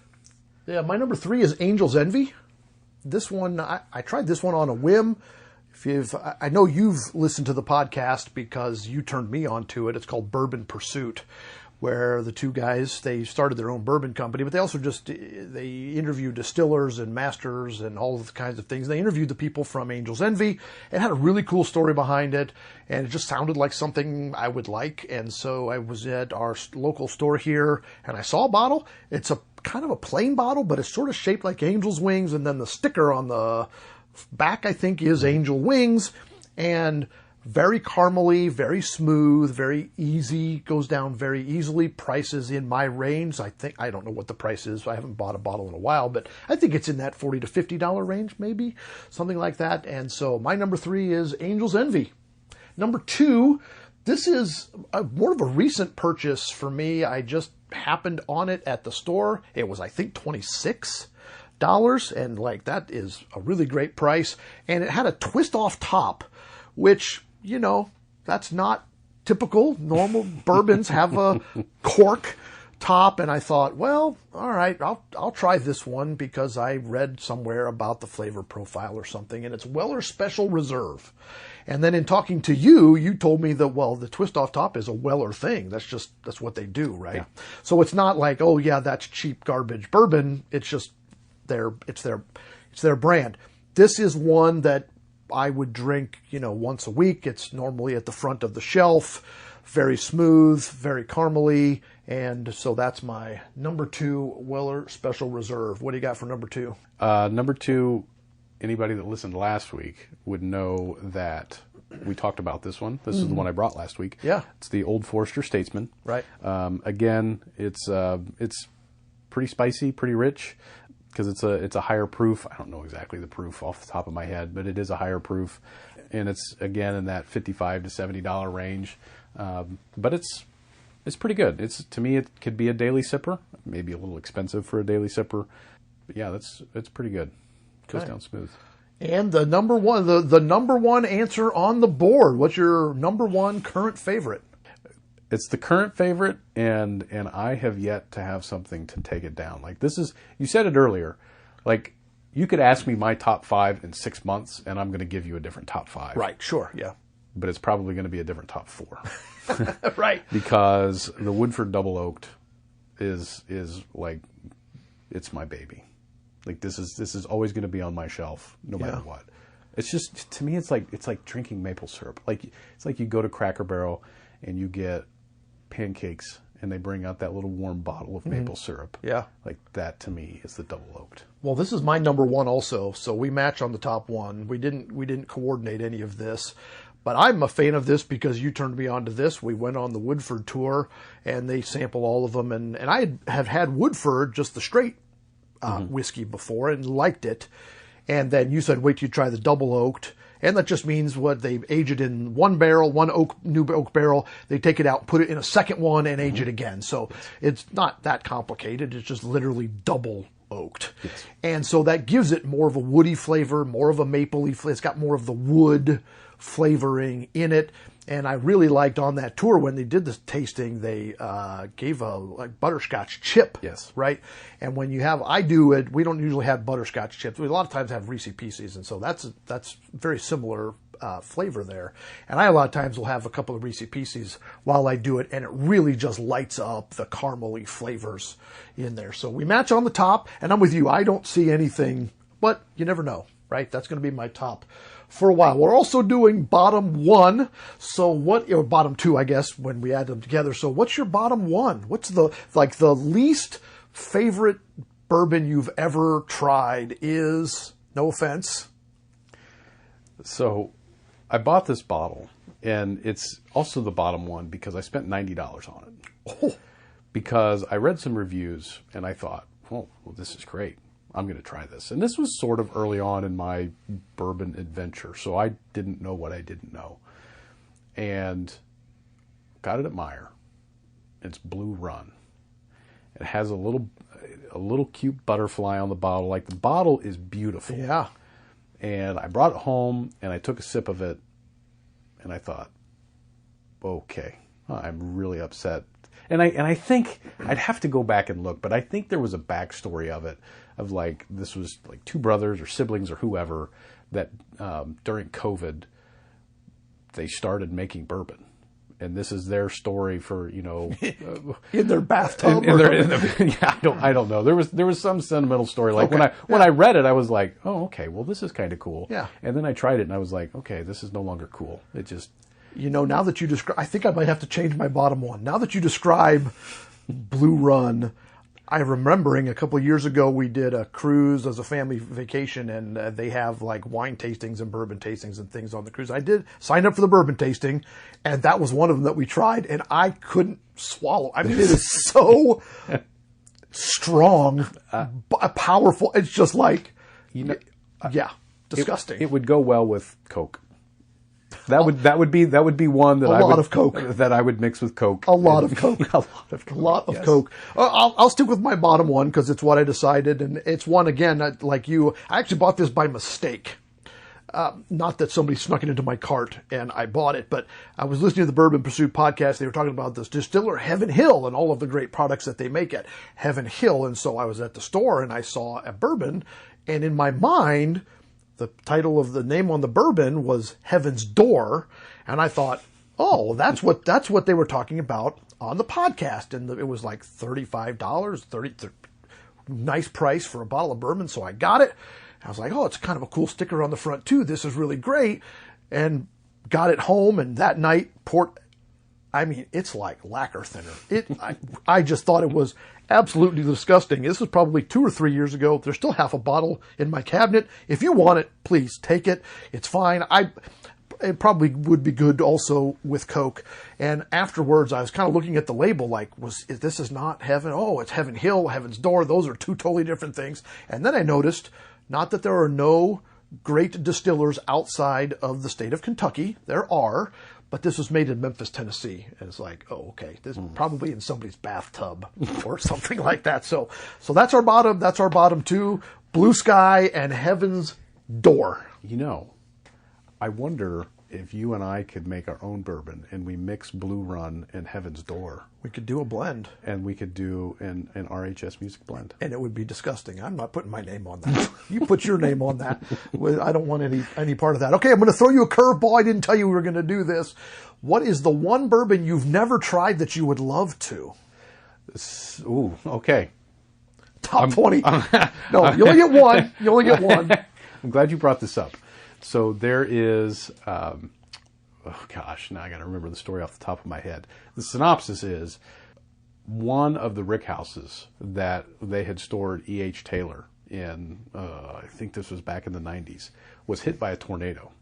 Yeah, my number 3 is Angel's Envy. This one, I tried this one on a whim. I know you've listened to the podcast because you turned me on to it. It's called Bourbon Pursuit, where the two guys, they started their own bourbon company, but they also they interviewed distillers and masters and all of the kinds of things. They interviewed the people from Angel's Envy. It had a really cool story behind it, and it just sounded like something I would like. And so I was at our local store here, and I saw a bottle. It's a kind of a plain bottle, but it's sort of shaped like angel's wings, and then the sticker on the back, I think, is angel wings, and very caramely, very smooth, very easy, goes down very easily. Prices in my range. I don't know what the price is. I haven't bought a bottle in a while, but I think it's in that $40 to $50 range, maybe something like that. And so my number 3 is Angel's Envy. Number 2, this is more of a recent purchase for me. I just happened on it at the store. It was, I think, $26. And like, that is a really great price. And it had a twist off top, which, that's not typical. Normal bourbons have a cork top. And I thought, well, all right, I'll try this one because I read somewhere about the flavor profile or something, and it's Weller Special Reserve. And then in talking to you told me that, well, the twist off top is a Weller thing. That's what they do, right? Yeah. So it's not like, oh yeah, that's cheap garbage bourbon. It's just it's their brand. This is one that I would drink, once a week. It's normally at the front of the shelf, very smooth, very caramely, and so that's my number 2 Weller Special Reserve. What do you got for number 2? Number 2, anybody that listened last week would know that we talked about this one. This is the one I brought last week. Yeah, it's the Old Forester Statesman. Right. Again, it's pretty spicy, pretty rich, because it's a higher proof. I don't know exactly the proof off the top of my head, but it is a higher proof, and it's again in that $55 to $70 range. But it's pretty good. To me, it could be a daily sipper, maybe a little expensive for a daily sipper, but yeah, it's pretty good. Goes down smooth. And the number one answer on the board. What's your number 1 current favorite? It's the current favorite, and I have yet to have something to take it down. Like, this is, you said it earlier, like, you could ask me my top 5 in 6 months, and I'm going to give you a different top 5. Right, sure, yeah. But it's probably going to be a different top 4. Right. Because the Woodford Double Oaked is like, it's my baby. Like, this is always going to be on my shelf, no matter what. It's just, to me, it's like drinking maple syrup. Like, it's like you go to Cracker Barrel and you get pancakes and they bring out that little warm bottle of maple syrup. Yeah. Like, that to me is the Double Oaked. Well, this is my number 1 also, so we match on the top 1. We didn't coordinate any of this, but I'm a fan of this because you turned me on to this. We went on the Woodford tour and they sample all of them, and I have had Woodford, just the straight whiskey before, and liked it. And then you said, wait till you try the Double Oaked. And that just means they age it in one barrel, new oak barrel. They take it out, put it in a second one, and age it again. So it's not that complicated. It's just literally double oaked. Yes. And so that gives it more of a woody flavor, more of a mapley flavor. It's got more of the wood flavoring in it. And I really liked on that tour when they did this tasting, they gave a butterscotch chip. Yes. Right? And when I do it, we don't usually have butterscotch chips. We a lot of times have Reese Pieces, and so that's very similar flavor there. And I a lot of times will have a couple of Reese Pieces while I do it, and it really just lights up the caramely flavors in there. So we match on the top, and I'm with you. I don't see anything, but you never know, right? That's going to be my top for a while. We're also doing bottom one. So or bottom two, I guess, when we add them together. So what's your bottom one? What's the least favorite bourbon you've ever tried is, no offense? So I bought this bottle, and it's also the bottom one because I spent $90 on it. Oh. Because I read some reviews, and I thought, well, this is great. I'm going to try this. And this was sort of early on in my bourbon adventure, so I didn't know what I didn't know. And got it at Meijer. It's Blue Run. It has a little cute butterfly on the bottle. Like, the bottle is beautiful. Yeah. And I brought it home, and I took a sip of it, and I thought, okay, I'm really upset. And I think I'd have to go back and look, but I think there was a backstory of it, of like, this was like two brothers or siblings or whoever that during COVID, they started making bourbon. And this is their story for, in their bathtub. Yeah, I don't know. There was some sentimental story. Like, okay. when I read it, I was like, oh, okay, well, this is kind of cool. Yeah. And then I tried it, and I was like, okay, this is no longer cool. It just... now that you describe, I think I might have to change my bottom one. Now that you describe Blue Run, I'm remembering a couple of years ago we did a cruise as a family vacation, and they have like wine tastings and bourbon tastings and things on the cruise. I did sign up for the bourbon tasting, and that was one of them that we tried, and I couldn't swallow. I mean, it is so strong, powerful. It's just like, yeah, disgusting. It would go well with Coke. That would be one that of Coke that I would mix with Coke. A lot of Coke. Yes. Coke. I'll stick with my bottom one because it's what I decided, and it's one again like you. I actually bought this by mistake. Not that somebody snuck it into my cart and I bought it, but I was listening to the Bourbon Pursuit podcast. They were talking about this distiller Heaven Hill and all of the great products that they make at Heaven Hill, and so I was at the store and I saw a bourbon, and in my mind, the title of the name on the bourbon was Heaven's Door, and I thought, oh, that's what they were talking about on the podcast, and it was like $35, nice price for a bottle of bourbon, so I got it. I was like, oh, it's kind of a cool sticker on the front too. This is really great, and got it home, and that night it's like lacquer thinner. I just thought it was absolutely disgusting. This was probably 2 or 3 years ago. There's still half a bottle in my cabinet. If you want it, please take it. It's fine. It probably would be good also with Coke. And afterwards, I was kind of looking at the label like, this is not Heaven. Oh, it's Heaven Hill, Heaven's Door. Those are two totally different things. And then I noticed, not that there are no great distillers outside of the state of Kentucky. There are. But this was made in Memphis, Tennessee. And it's like, oh, okay, this is probably in somebody's bathtub or something like that. So that's our bottom. That's our bottom two: Blue Sky and Heaven's Door. I wonder if you and I could make our own bourbon and we mix Blue Run and Heaven's Door. We could do a blend. And we could do an RHS music blend. And it would be disgusting. I'm not putting my name on that. You put your name on that. I don't want any part of that. Okay, I'm going to throw you a curveball. I didn't tell you we were going to do this. What is the one bourbon you've never tried that you would love to? Ooh, okay. Top 20. No, you only get one. You only get one. I'm glad you brought this up. So there is, now I got to remember the story off the top of my head. The synopsis is one of the rick houses that they had stored E.H. Taylor in, I think this was back in the 90s, was hit by a tornado.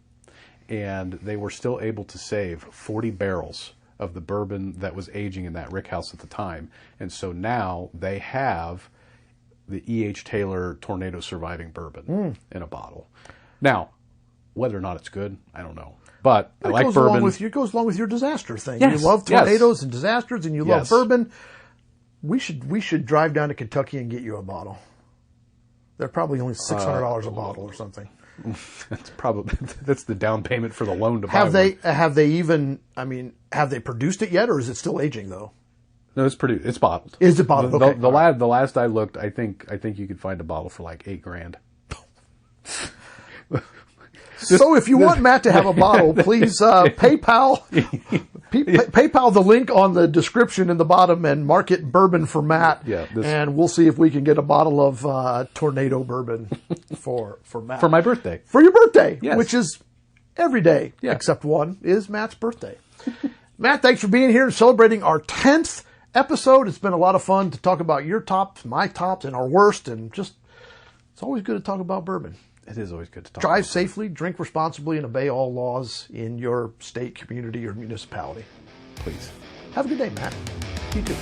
And they were still able to save 40 barrels of the bourbon that was aging in that rick house at the time. And so now they have the E.H. Taylor tornado surviving bourbon in a bottle. Now, whether or not it's good, I don't know. But I like bourbon. It goes along with your disaster thing. Yes, you love tornadoes and disasters, and you love bourbon. We should drive down to Kentucky and get you a bottle. They're probably only $600 a bottle or something. That's the down payment for the loan to buy one. Have they produced it yet, or is it still aging though? No, it's produced. It's bottled. Is it bottled? Okay. The last I looked, I think you could find a bottle for like $8,000. So if you want Matt to have a bottle, please PayPal PayPal the link on the description in the bottom and mark it Bourbon for Matt. Yeah, and we'll see if we can get a bottle of Tornado Bourbon for Matt. For my birthday. For your birthday, Yes. which is every day except one is Matt's birthday. Matt, thanks for being here and celebrating our 10th episode. It's been a lot of fun to talk about your tops, my tops, and our worst, and just it's always good to talk about bourbon. It is always good to talk Drive about safely, drink responsibly, and obey all laws in your state, community, or municipality. Please. Have a good day, Matt. You too.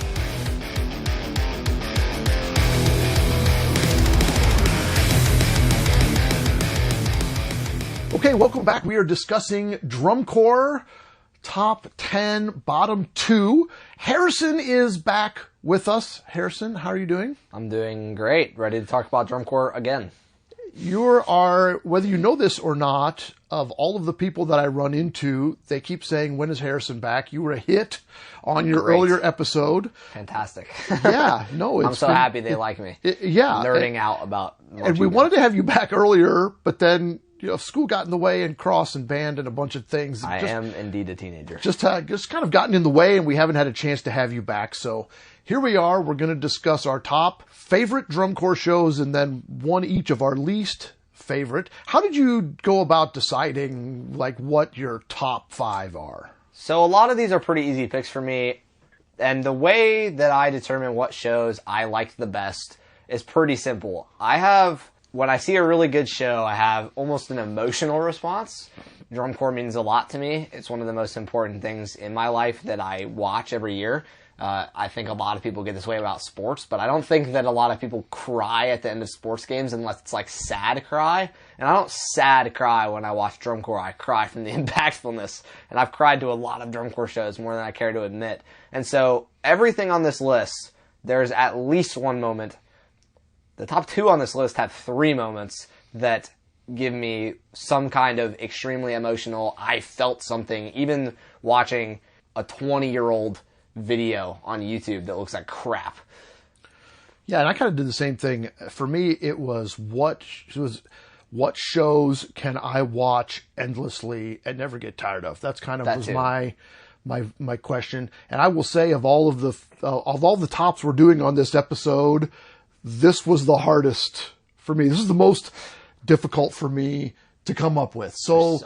Okay, welcome back. We are discussing Drum Corps Top 10, Bottom 2. Harrison is back with us. Harrison, how are you doing? I'm doing great. Ready to talk about drum corps again. You are, whether you know this or not, of all of the people that I run into, they keep saying, when is Harrison back? You were a hit on your earlier episode. Fantastic. Yeah, no, I'm so happy they like me. Yeah. Nerding out about And we wanted to have you back earlier, but then, school got in the way and cross and band and a bunch of things. I am indeed a teenager. Just kind of gotten in the way, and we haven't had a chance to have you back. So here we are. We're going to discuss our top favorite drum corps shows and then one each of our least favorite. How did you go about deciding what your top 5 are? So a lot of these are pretty easy picks for me. And the way that I determine what shows I like the best is pretty simple. When I see a really good show, I have almost an emotional response. Drum corps means a lot to me. It's one of the most important things in my life that I watch every year. I think a lot of people get this way about sports, but I don't think that a lot of people cry at the end of sports games unless it's sad cry. And I don't sad cry when I watch drum corps. I cry from the impactfulness. And I've cried to a lot of drum corps shows, more than I care to admit. And so everything on this list, there's at least one moment. The top 2 on this list have 3 moments that give me some kind of extremely emotional, I felt something, even watching a 20-year-old video on YouTube that looks like crap. Yeah, and I kind of did the same thing. For me, it was what shows can I watch endlessly and never get tired of? That's kind of was my question. And I will say, of all the tops we're doing on this episode, this was the hardest for me. This is the most difficult for me to come up with. So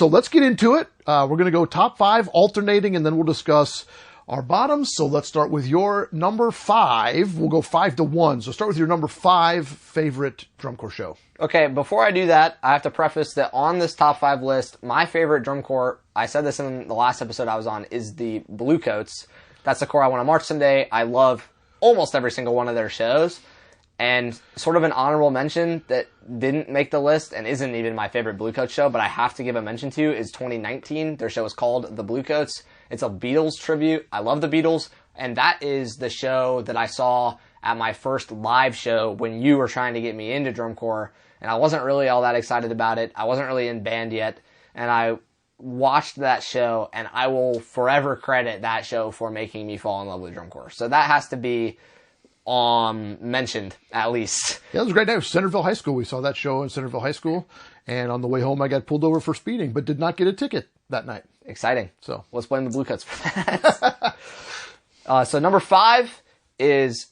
let's get into it. We're going to go top 5 alternating, and then we'll discuss our bottoms. So let's start with your number 5. We'll go 5 to 1. So start with your number 5 favorite drum corps show. Okay, before I do that, I have to preface that on this top 5 list, my favorite drum corps, I said this in the last episode I was on, is the Bluecoats. That's the corps I want to march someday. I love almost every single one of their shows. And sort of an honorable mention that didn't make the list and isn't even my favorite Bluecoats show, but I have to give a mention to, is 2019. Their show is called The Bluecoats. It's a Beatles tribute. I love the Beatles. And that is the show that I saw at my first live show when you were trying to get me into drum corps. And I wasn't really all that excited about it. I wasn't really in band yet. And I watched that show, and I will forever credit that show for making me fall in love with drum corps. So that has to be mentioned, at least. Yeah, it was a great night. It was Centerville High School. We saw that show in Centerville High School, and on the way home I got pulled over for speeding, but did not get a ticket that night. Exciting. So let's blame the Bluecoats for that. So number 5 is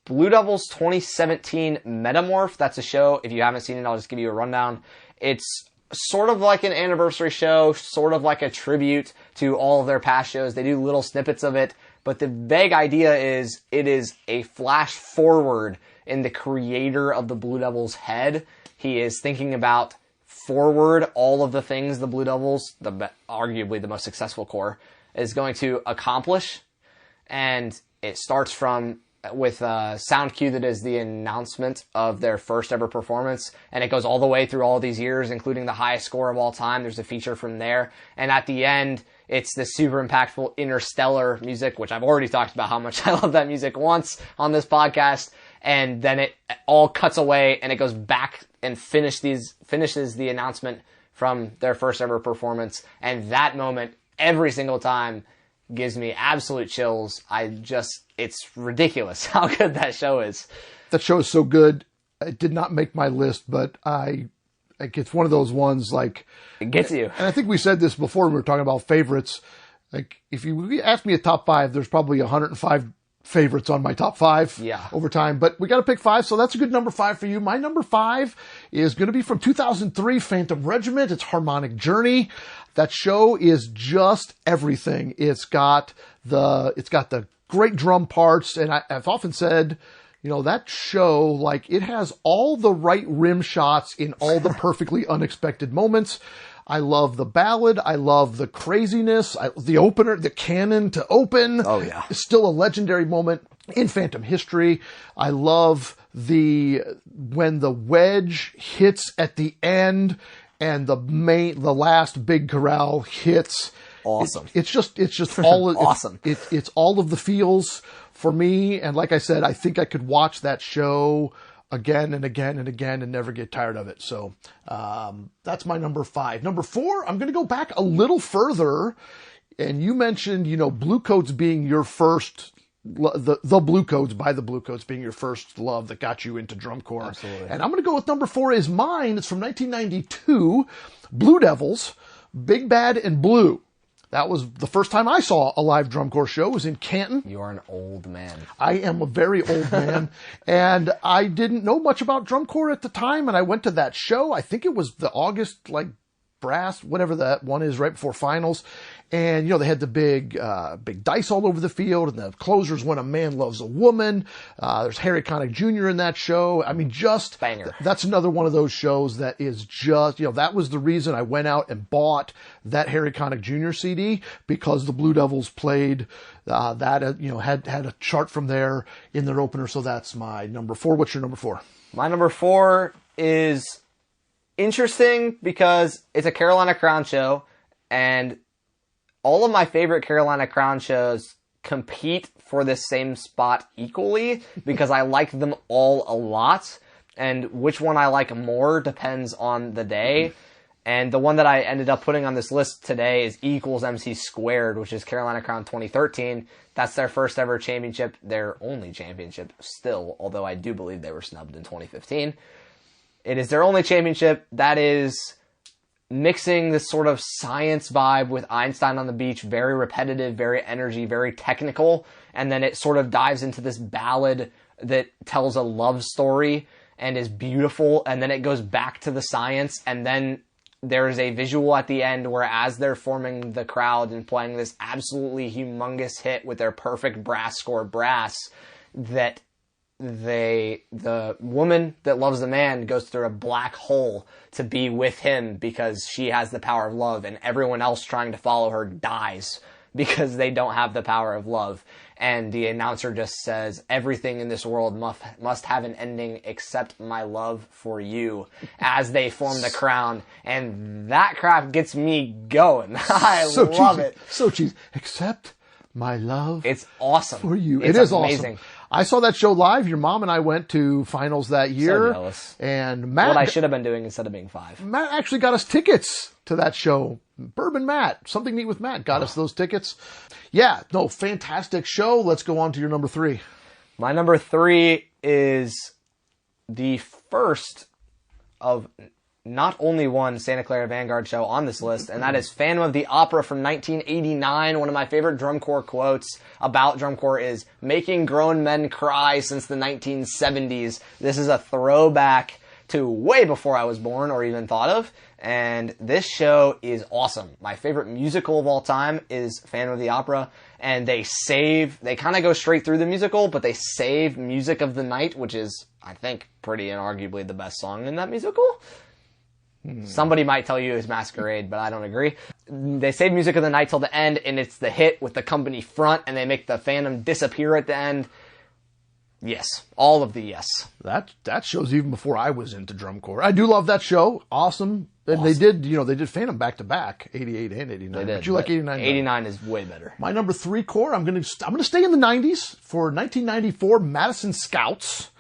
Blue Devils 2017 Metamorph. That's a show. If you haven't seen it, I'll just give you a rundown. It's sort of like an anniversary show, sort of like a tribute to all of their past shows. They do little snippets of it. But the vague idea is it is a flash forward in the creator of the Blue Devils' head. He is thinking about forward all of the things the Blue Devils, arguably the most successful corps, is going to accomplish. And it starts with a sound cue that is the announcement of their first ever performance. And it goes all the way through all these years, including the highest score of all time. There's a feature from there. And at the end, it's the super impactful Interstellar music, which I've already talked about how much I love that music once on this podcast. And then it all cuts away and it goes back and finishes the announcement from their first ever performance. And that moment, every single time, gives me absolute chills. It's ridiculous how good that show is. That show is so good. It did not make my list, but like it's one of those ones like, It gets you. and I think we said this before when we were talking about favorites. Like if you ask me a top 5, there's probably 105 favorites on my top 5 over time, but we got to pick 5. So that's a good number 5 for you. My number 5 is going to be from 2003, Phantom Regiment. It's Harmonic Journey. That show is just everything. It's got the great drum parts. And I've often said, that show, like it has all the right rim shots in all the perfectly unexpected moments. I love the ballad. I love the craziness. The opener, the cannon to open. Oh, yeah. Is still a legendary moment in Phantom history. I love when the wedge hits at the end and the last big chorale hits. Awesome. It's just all awesome. It's all of the feels for me. And like I said, I think I could watch that show again and again and again and never get tired of it. So that's my number 5. Number 4, I'm going to go back a little further. And you mentioned, Blue Coats being your first, the Blue Coats by the Blue Coats being your first love that got you into drum corps. Absolutely. And I'm going to go with number 4 is mine. It's from 1992, Blue Devils, Big Bad and Blue. That was the first time I saw a live drum corps show. It was in Canton. You are an old man. I am a very old man. And I didn't know much about drum corps at the time. And I went to that show. I think it was the August, brass, whatever that one is, right before finals. And, they had the big dice all over the field, and the closers, When a Man Loves a Woman. There's Harry Connick Jr. in that show. I mean, just banger. That's another one of those shows that is just, that was the reason I went out and bought that Harry Connick Jr. CD, because the Blue Devils played that, had a chart from there in their opener. So that's my number 4. What's your number 4? My number 4 is interesting because it's a Carolina Crown show, and all of my favorite Carolina Crown shows compete for this same spot equally because I like them all a lot, and which one I like more depends on the day. And the one that I ended up putting on this list today is E = MC squared, which is Carolina Crown 2013. That's their first ever championship, their only championship still, although I do believe they were snubbed in 2015. It is their only championship that is mixing this sort of science vibe with Einstein on the Beach, very repetitive, very energy, very technical, and then it sort of dives into this ballad that tells a love story and is beautiful, and then it goes back to the science, and then there's a visual at the end where as they're forming the crowd and playing this absolutely humongous hit with their perfect brass score brass, that the woman that loves the man goes through a black hole to be with him because she has the power of love, and everyone else trying to follow her dies because they don't have the power of love. And the announcer just says, everything in this world must have an ending except my love for you, as they form the crown. And that crap gets me going. I love it. So cheesy. Except my love. It's awesome. For you. It's It is amazing. Awesome. I saw that show live. Your mom and I went to finals that year. So jealous. And Matt, what I should have been doing instead of being 5. Matt actually got us tickets to that show. Bourbon Matt, Something Neat with Matt got us those tickets. Yeah, no, fantastic show. Let's go on to your number 3. My number 3 is the first of not only one Santa Clara Vanguard show on this list, and that is Phantom of the Opera from 1989. One of my favorite drum corps quotes about drum corps is, making grown men cry since the 1970s. This is a throwback to way before I was born or even thought of, and this show is awesome. My favorite musical of all time is Phantom of the Opera, and they kind of go straight through the musical, but they save Music of the Night, which is, I think, pretty and arguably the best song in that musical. Somebody might tell you it's Masquerade, but I don't agree. They save Music of the Night till the end, and it's the hit with the company front, and they make the Phantom disappear at the end. Yes. All of the yes. That shows even before I was into drum corps. I do love that show. Awesome. And they did Phantom back to back, 88 and 89. They did. But you like 89? 89 is way better. My number 3 corps, I'm going to stay in the 90s for 1994 Madison Scouts.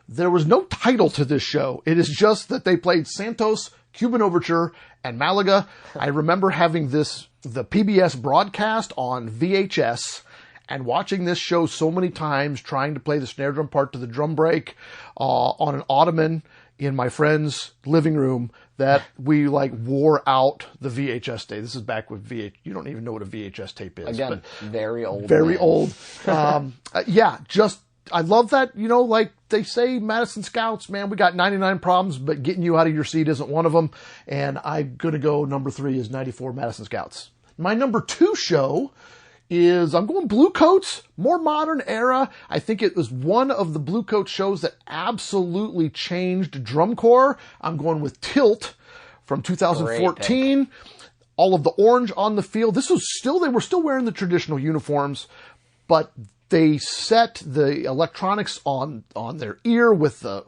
There was no title to this show. It is just that they played Santos, Cuban Overture, and Malaga. I remember having the PBS broadcast on VHS and watching this show so many times, trying to play the snare drum part to the drum break on an ottoman in my friend's living room, that we like wore out the VHS tape. This is back with you don't even know what a VHS tape is. Again, very old. Very old. Yeah, just, I love that, you know, like they say, Madison Scouts, man, we got 99 problems, but getting you out of your seat isn't one of them. And I'm going to go number 3 is 94 Madison Scouts. My number 2 show is, I'm going Blue Coats, more modern era. I think it was one of the Blue Coats shows that absolutely changed drum corps. I'm going with Tilt from 2014. All of the orange on the field. This was still, they were still wearing the traditional uniforms, but they set the electronics on their ear with the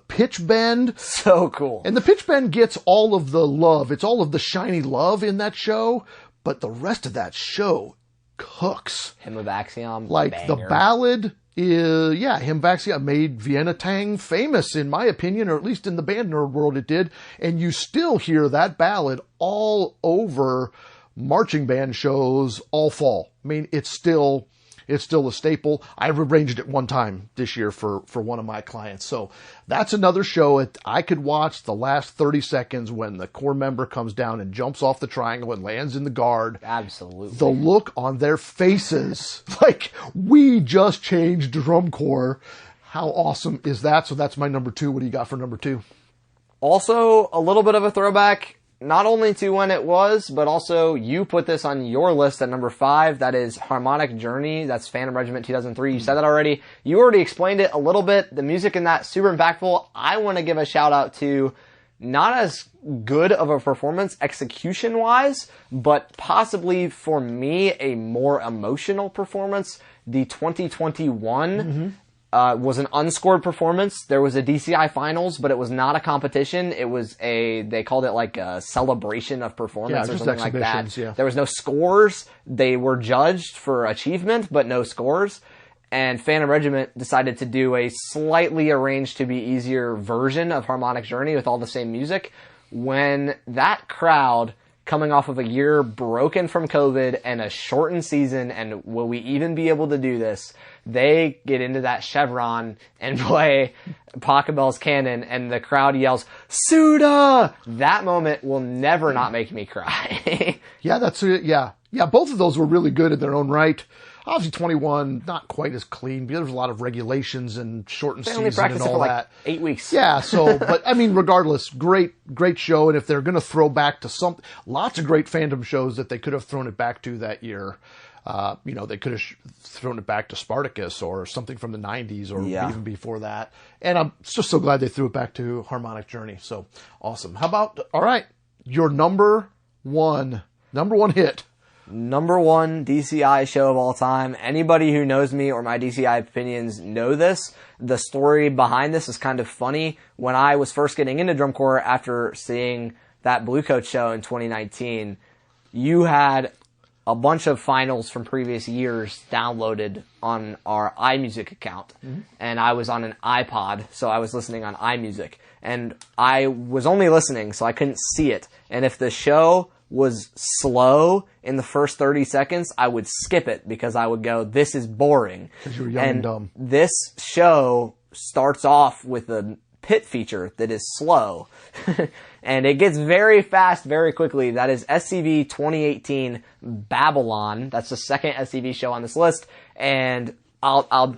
pitch bend. So cool. And the pitch bend gets all of the love. It's all of the shiny love in that show, but the rest of that show cooks. Hymn of Axiom. Like banger. the ballad is, yeah, Hymn of Axiom made Vienna Tang famous, in my opinion, or at least in the band nerd world it did. And you still hear that ballad all over marching band shows all fall. I mean, it's still a staple. I arranged it one time this year for one of my clients. So that's another show I could watch the last 30 seconds when the corps member comes down and jumps off the triangle and lands in the guard. Absolutely. The look on their faces, like, we just changed drum corps. How awesome is that? So that's my number 2. What do you got for number 2? Also, a little bit of a throwback, not only to when it was, but also you put this on your list at number 5. That is Harmonic Journey. That's Phantom Regiment 2003. You said that already. You already explained it a little bit. The music in that, super impactful. I want to give a shout out to not as good of a performance execution-wise, but possibly for me a more emotional performance. The 2021 was an unscored performance. There was a DCI finals, but it was not a competition. It was they called it like a celebration of performance or something like that. Yeah. There was no scores. They were judged for achievement, but no scores. And Phantom Regiment decided to do a slightly arranged to be easier version of Harmonic Journey with all the same music. When that crowd, coming off of a year broken from COVID and a shortened season, and will we even be able to do this? They get into that chevron and play Pachelbel's Canon, and the crowd yells, "Suda!" That moment will never not make me cry. Yeah, that's it. Yeah. Yeah, both of those were really good in their own right. Obviously, 21, not quite as clean, because there's a lot of regulations and shortened They season only practiced and it all for that. like 8 weeks. Yeah, so, but I mean, regardless, great show. And if they're going to throw back to lots of great Phantom shows that they could have thrown it back to that year. You know, they could have thrown it back to Spartacus or something from the 90s or even before that. And I'm just so glad they threw it back to Harmonic Journey. So awesome. How about, all right, your number one hit. Number 1 DCI show of all time. Anybody who knows me or my DCI opinions know this. The story behind this is kind of funny. When I was first getting into drum corps after seeing that Blue Coat show in 2019, you had a bunch of finals from previous years downloaded on our iMusic account. And I was on an iPod, so I was listening on iMusic. And I was only listening, so I couldn't see it. And if the show was slow in the first 30 seconds, I would skip it because I would go, this is boring. Because you were young and dumb. This show starts off with a pit feature that is slow. And it gets very fast very quickly. That is SCV 2018 Babylon. That's the second SCV show on this list. And I'll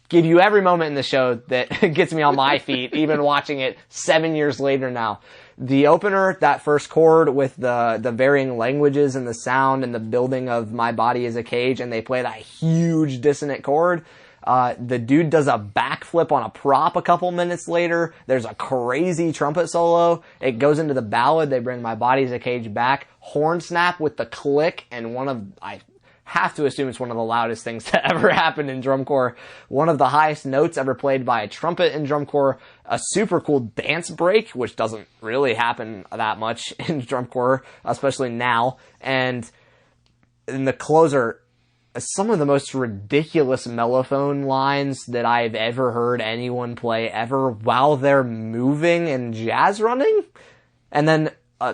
give you every moment in the show that gets me on my feet, even watching it 7 years later now. The opener, that first chord with the varying languages and the sound and the building of My Body is a Cage, and they play that huge dissonant chord. The dude does a backflip on a prop a couple minutes later. There's a crazy trumpet solo. It goes into the ballad. They bring My Body is a Cage back. Horn snap with the click, and I have to assume it's one of the loudest things to ever happen in drum corps. One of the highest notes ever played by a trumpet in drum corps. A super cool dance break, which doesn't really happen that much in drum corps, especially now. And in the closer, some of the most ridiculous mellophone lines that I've ever heard anyone play ever while they're moving and jazz running. And then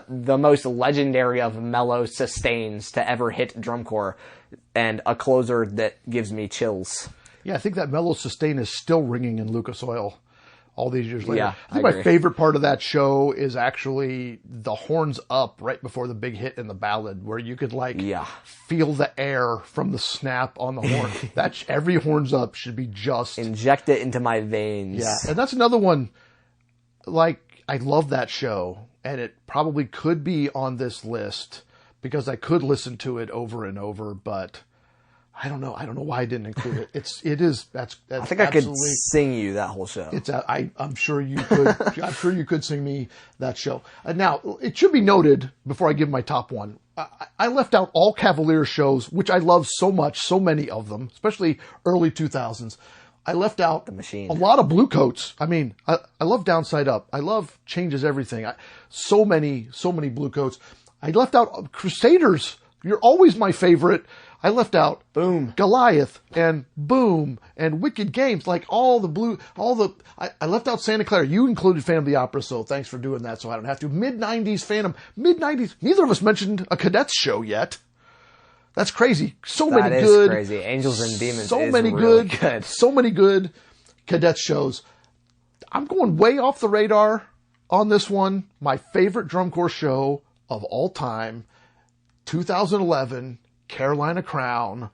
the most legendary of mellow sustains to ever hit drum corps, and a closer that gives me chills. Yeah, I think that mellow sustain is still ringing in Lucas Oil all these years later. Yeah, I think I my agree. favorite part of that show is actually the horns up right before the big hit in the ballad, where you could feel the air from the snap on the horn. Every horns up should be just Inject it into my veins. yeah. And that's another one. Like, I love that show, and it probably could be on this list because I could listen to it over and over, but I don't know. I don't know why I didn't include it. That's I think I could sing you that whole show. I'm sure you could. I'm sure you could sing me that show. Now, it should be noted before I give my top one. I left out all Cavalier shows, which I love so much, so many of them, especially early 2000s. I left out The Machine. a lot of Blue Coats. I mean, I love Downside Up. I love Changes Everything. So many Blue Coats. I left out Crusaders. You're always my favorite. I left out Boom, Goliath and Boom and Wicked Games, like I left out Santa Clara. You included Phantom of the Opera, so thanks for doing that so I don't have to. Mid-90s Phantom. Mid-90s. Neither of us mentioned a Cadets show yet. That's crazy. that is crazy. Angels and Demons is really good. So many good Cadets shows. I'm going way off the radar on this one. My favorite drum corps show of all time, 2011, Carolina Crown,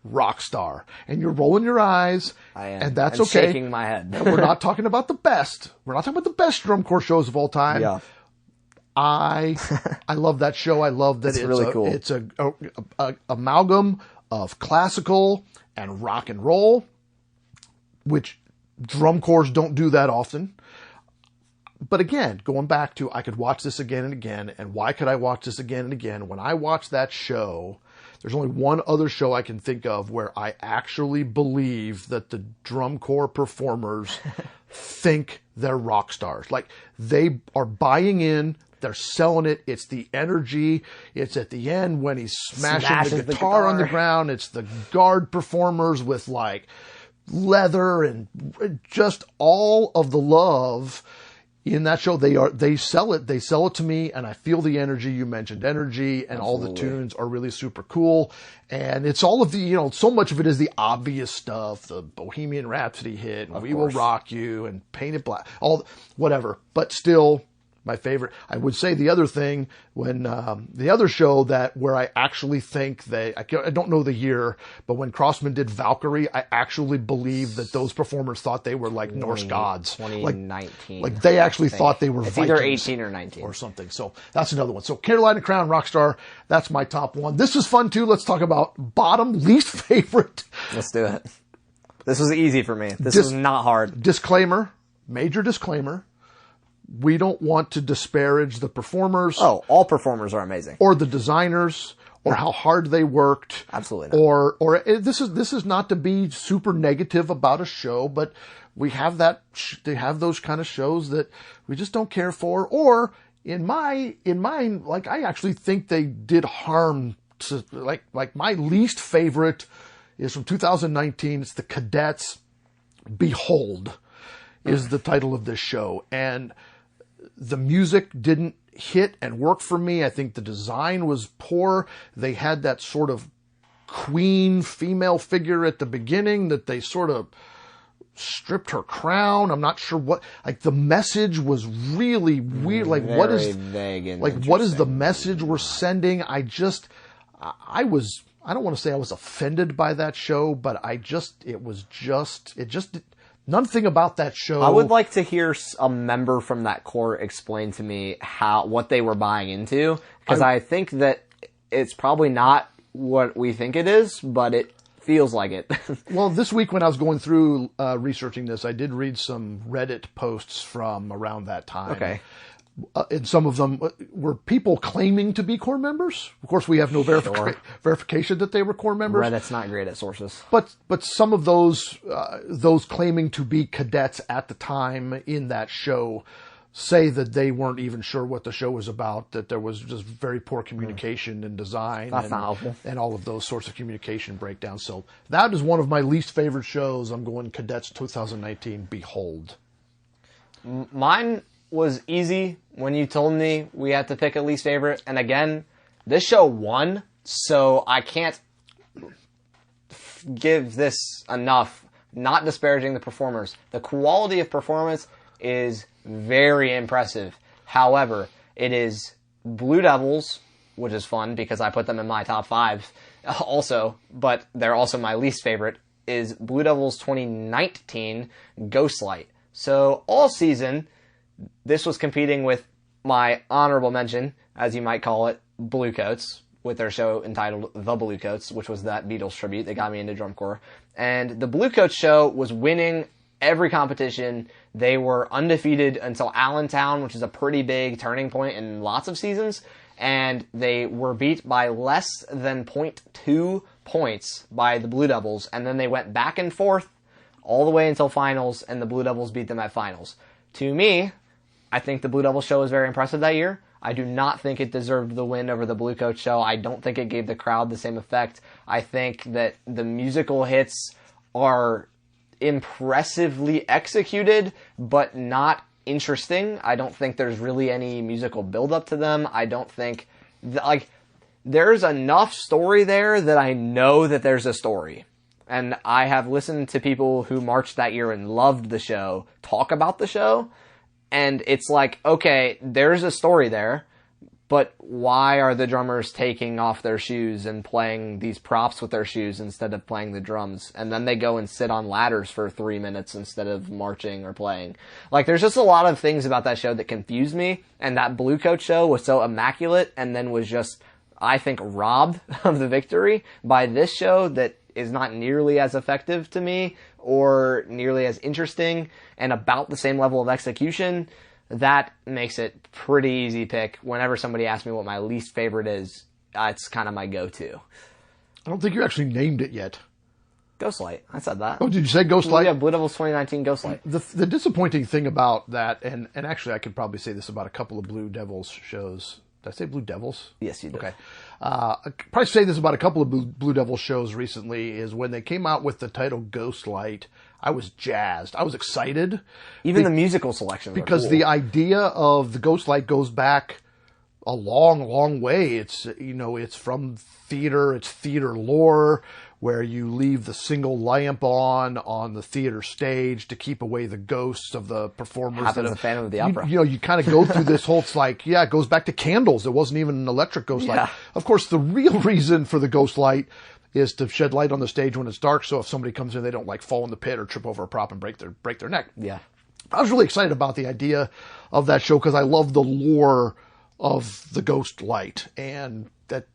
Rockstar. And you're rolling your eyes, I am. and that's and okay. shaking my head. And we're not talking about the best. We're not talking about the best drum corps shows of all time. Yeah. I love that show. I love that it's really cool. It's a amalgam of classical and rock and roll, which drum corps don't do that often. But again, going back to, I could watch this again and again. And why could I watch this again and again? When I watch that show, there's only one other show I can think of where I actually believe that the drum corps performers think they're rock stars. Like, they are buying in. They're selling it. It's the energy. It's at the end when he's smashing the guitar on the ground. It's the guard performers with like leather and just all of the love in that show. They sell it. They sell it to me, and I feel the energy. You mentioned energy, and all the tunes are really super cool. And it's all of the, so much of it is the obvious stuff, the Bohemian Rhapsody hit, and We Will Rock You, and Painted Black, whatever. But still, my favorite. I would say the other thing, when the other show where I actually think I don't know the year, but when Crossman did Valkyrie, I actually believe that those performers thought they were like Norse gods. 2019. Like they actually thought they were it's Vikings either 18 or 19 or something. So that's another one. So Carolina Crown, Rockstar, that's my top one. This is fun too. Let's talk about bottom least favorite. Let's do it. This was easy for me. This was not hard. Disclaimer, major disclaimer. We don't want to disparage the performers. Oh, all performers are amazing. Or the designers, or how hard they worked. Absolutely not. Or this is not to be super negative about a show, but we have they have those kind of shows that we just don't care for. Or in mine, like, I actually think they did harm to, like my least favorite is from 2019. It's the Cadets. Behold is the title of this show. And the music didn't hit and work for me. I think the design was poor. They had that sort of queen female figure at the beginning that they sort of stripped her crown. I'm not sure what, like, the message was really weird. Like, Very what is, vague and like, what is the message we're sending? I don't want to say I was offended by that show, but nothing about that show. I would like to hear a member from that corps explain to me what they were buying into, because I think that it's probably not what we think it is, but it feels like it. Well, this week when I was going through researching this, I did read some Reddit posts from around that time. Okay. And some of them were people claiming to be corps members. Of course, we have no verification that they were corps members. Reddit's not great at sources. But some of those claiming to be cadets at the time in that show say that they weren't even sure what the show was about, that there was just very poor communication and design. That's not helpful. And all of those sorts of communication breakdowns. So that is one of my least favorite shows. I'm going Cadets 2019, Behold. Mine was easy when you told me we had to pick a least favorite. And again, this show won, so I can't give this enough, not disparaging the performers. The quality of performance is very impressive. However, it is Blue Devils, which is fun because I put them in my top 5 also, but they're also my least favorite, is Blue Devils 2019 Ghostlight. So all season, this was competing with my honorable mention, as you might call it, Bluecoats, with their show entitled The Bluecoats, which was that Beatles tribute that got me into drum corps. And the Bluecoats show was winning every competition. They were undefeated until Allentown, which is a pretty big turning point in lots of seasons. And they were beat by less than 0.2 points by the Blue Devils. And then they went back and forth all the way until finals, and the Blue Devils beat them at finals. To me, I think the Blue Devils show was very impressive that year. I do not think it deserved the win over the Bluecoats show. I don't think it gave the crowd the same effect. I think that the musical hits are impressively executed, but not interesting. I don't think there's really any musical build-up to them. I don't think... there's enough story there that I know that there's a story. And I have listened to people who marched that year and loved the show talk about the show. And it's like, okay, there's a story there, but why are the drummers taking off their shoes and playing these props with their shoes instead of playing the drums? And then they go and sit on ladders for 3 minutes instead of marching or playing. Like, there's just a lot of things about that show that confused me. And that Bluecoat show was so immaculate and then was just, I think, robbed of the victory by this show that is not nearly as effective to me or nearly as interesting and about the same level of execution. That makes it pretty easy pick. Whenever somebody asks me what my least favorite is, it's kind of my go-to. I don't think you actually named it yet. Ghostlight. I said that. Oh, did you say Ghostlight? Yeah, Blue Devils 2019 Ghostlight. The disappointing thing about that, and actually I could probably say this about a couple of Blue Devils shows. Did I say Blue Devils? Yes, you did. Okay. I could probably say this about a couple of Blue Devils shows recently, is when they came out with the title Ghostlight, I was jazzed. I was excited. Even the musical selection. Because cool. the idea of the Ghostlight goes back a long, long way. It's, it's from theater, it's theater lore, where you leave the single lamp on the theater stage to keep away the ghosts of the performers. Happens a Phantom of the Opera. You kind of go through this whole, it's like, it goes back to candles. It wasn't even an electric ghost light. Of course, the real reason for the ghost light is to shed light on the stage when it's dark, so if somebody comes in, they don't fall in the pit or trip over a prop and break their neck. Yeah. I was really excited about the idea of that show because I love the lore of the ghost light, and that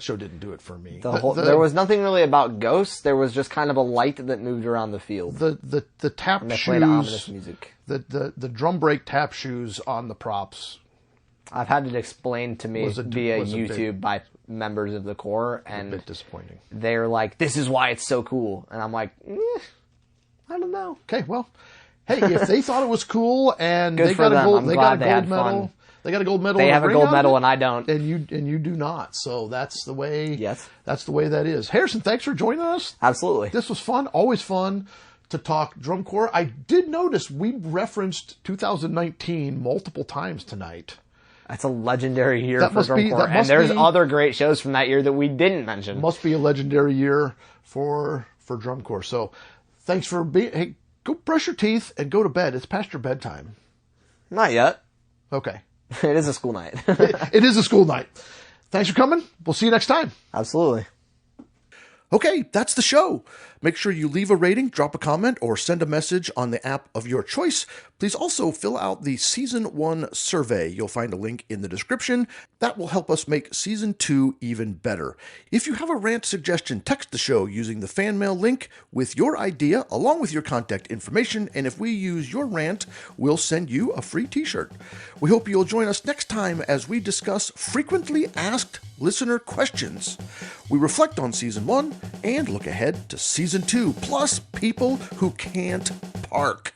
show didn't do it for me. There was nothing really about ghosts. There was just kind of a light that moved around the field. The tap and they shoes, played ominous music. The drum break tap shoes on the props. I've had it explained to me via YouTube by members of the Corps, and a bit disappointing. They're like, "This is why it's so cool," and I'm like, I don't know. Okay, well, hey, if they thought it was cool and Good they for got a them. gold, I'm they glad got a they gold had medal. fun. They got a gold medal. They and have a ring gold on medal, it, and I don't. And you do not. So that's the way. Yes. That's the way that is. Harrison, thanks for joining us. Absolutely. This was fun. Always fun to talk drum corps. I did notice we referenced 2019 multiple times tonight. That's a legendary year for drum corps, and there's other great shows from that year that we didn't mention. Must be a legendary year for drum corps. So thanks for being. Hey, go brush your teeth and go to bed. It's past your bedtime. Not yet. Okay. It is a school night. It is a school night. Thanks for coming. We'll see you next time. Absolutely. Okay, that's the show. Make sure you leave a rating, drop a comment, or send a message on the app of your choice. Please also fill out the Season 1 survey. You'll find a link in the description. That will help us make Season 2 even better. If you have a rant suggestion, text the show using the fan mail link with your idea along with your contact information, and if we use your rant, we'll send you a free t-shirt. We hope you'll join us next time as we discuss frequently asked listener questions. We reflect on Season 1 and look ahead to Season 2, plus people who can't park.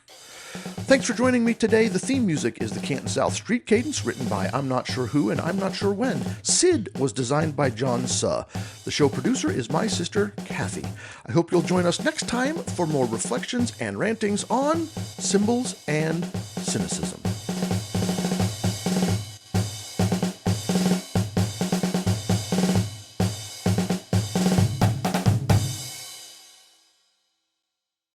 Thanks for joining me today. The theme music is the Canton South Street Cadence, written by I'm Not Sure Who and I'm Not Sure When. Sid was designed by John Suh. The show producer is my sister, Cathy. I hope you'll join us next time for more reflections and rantings on cymbals and cynicism.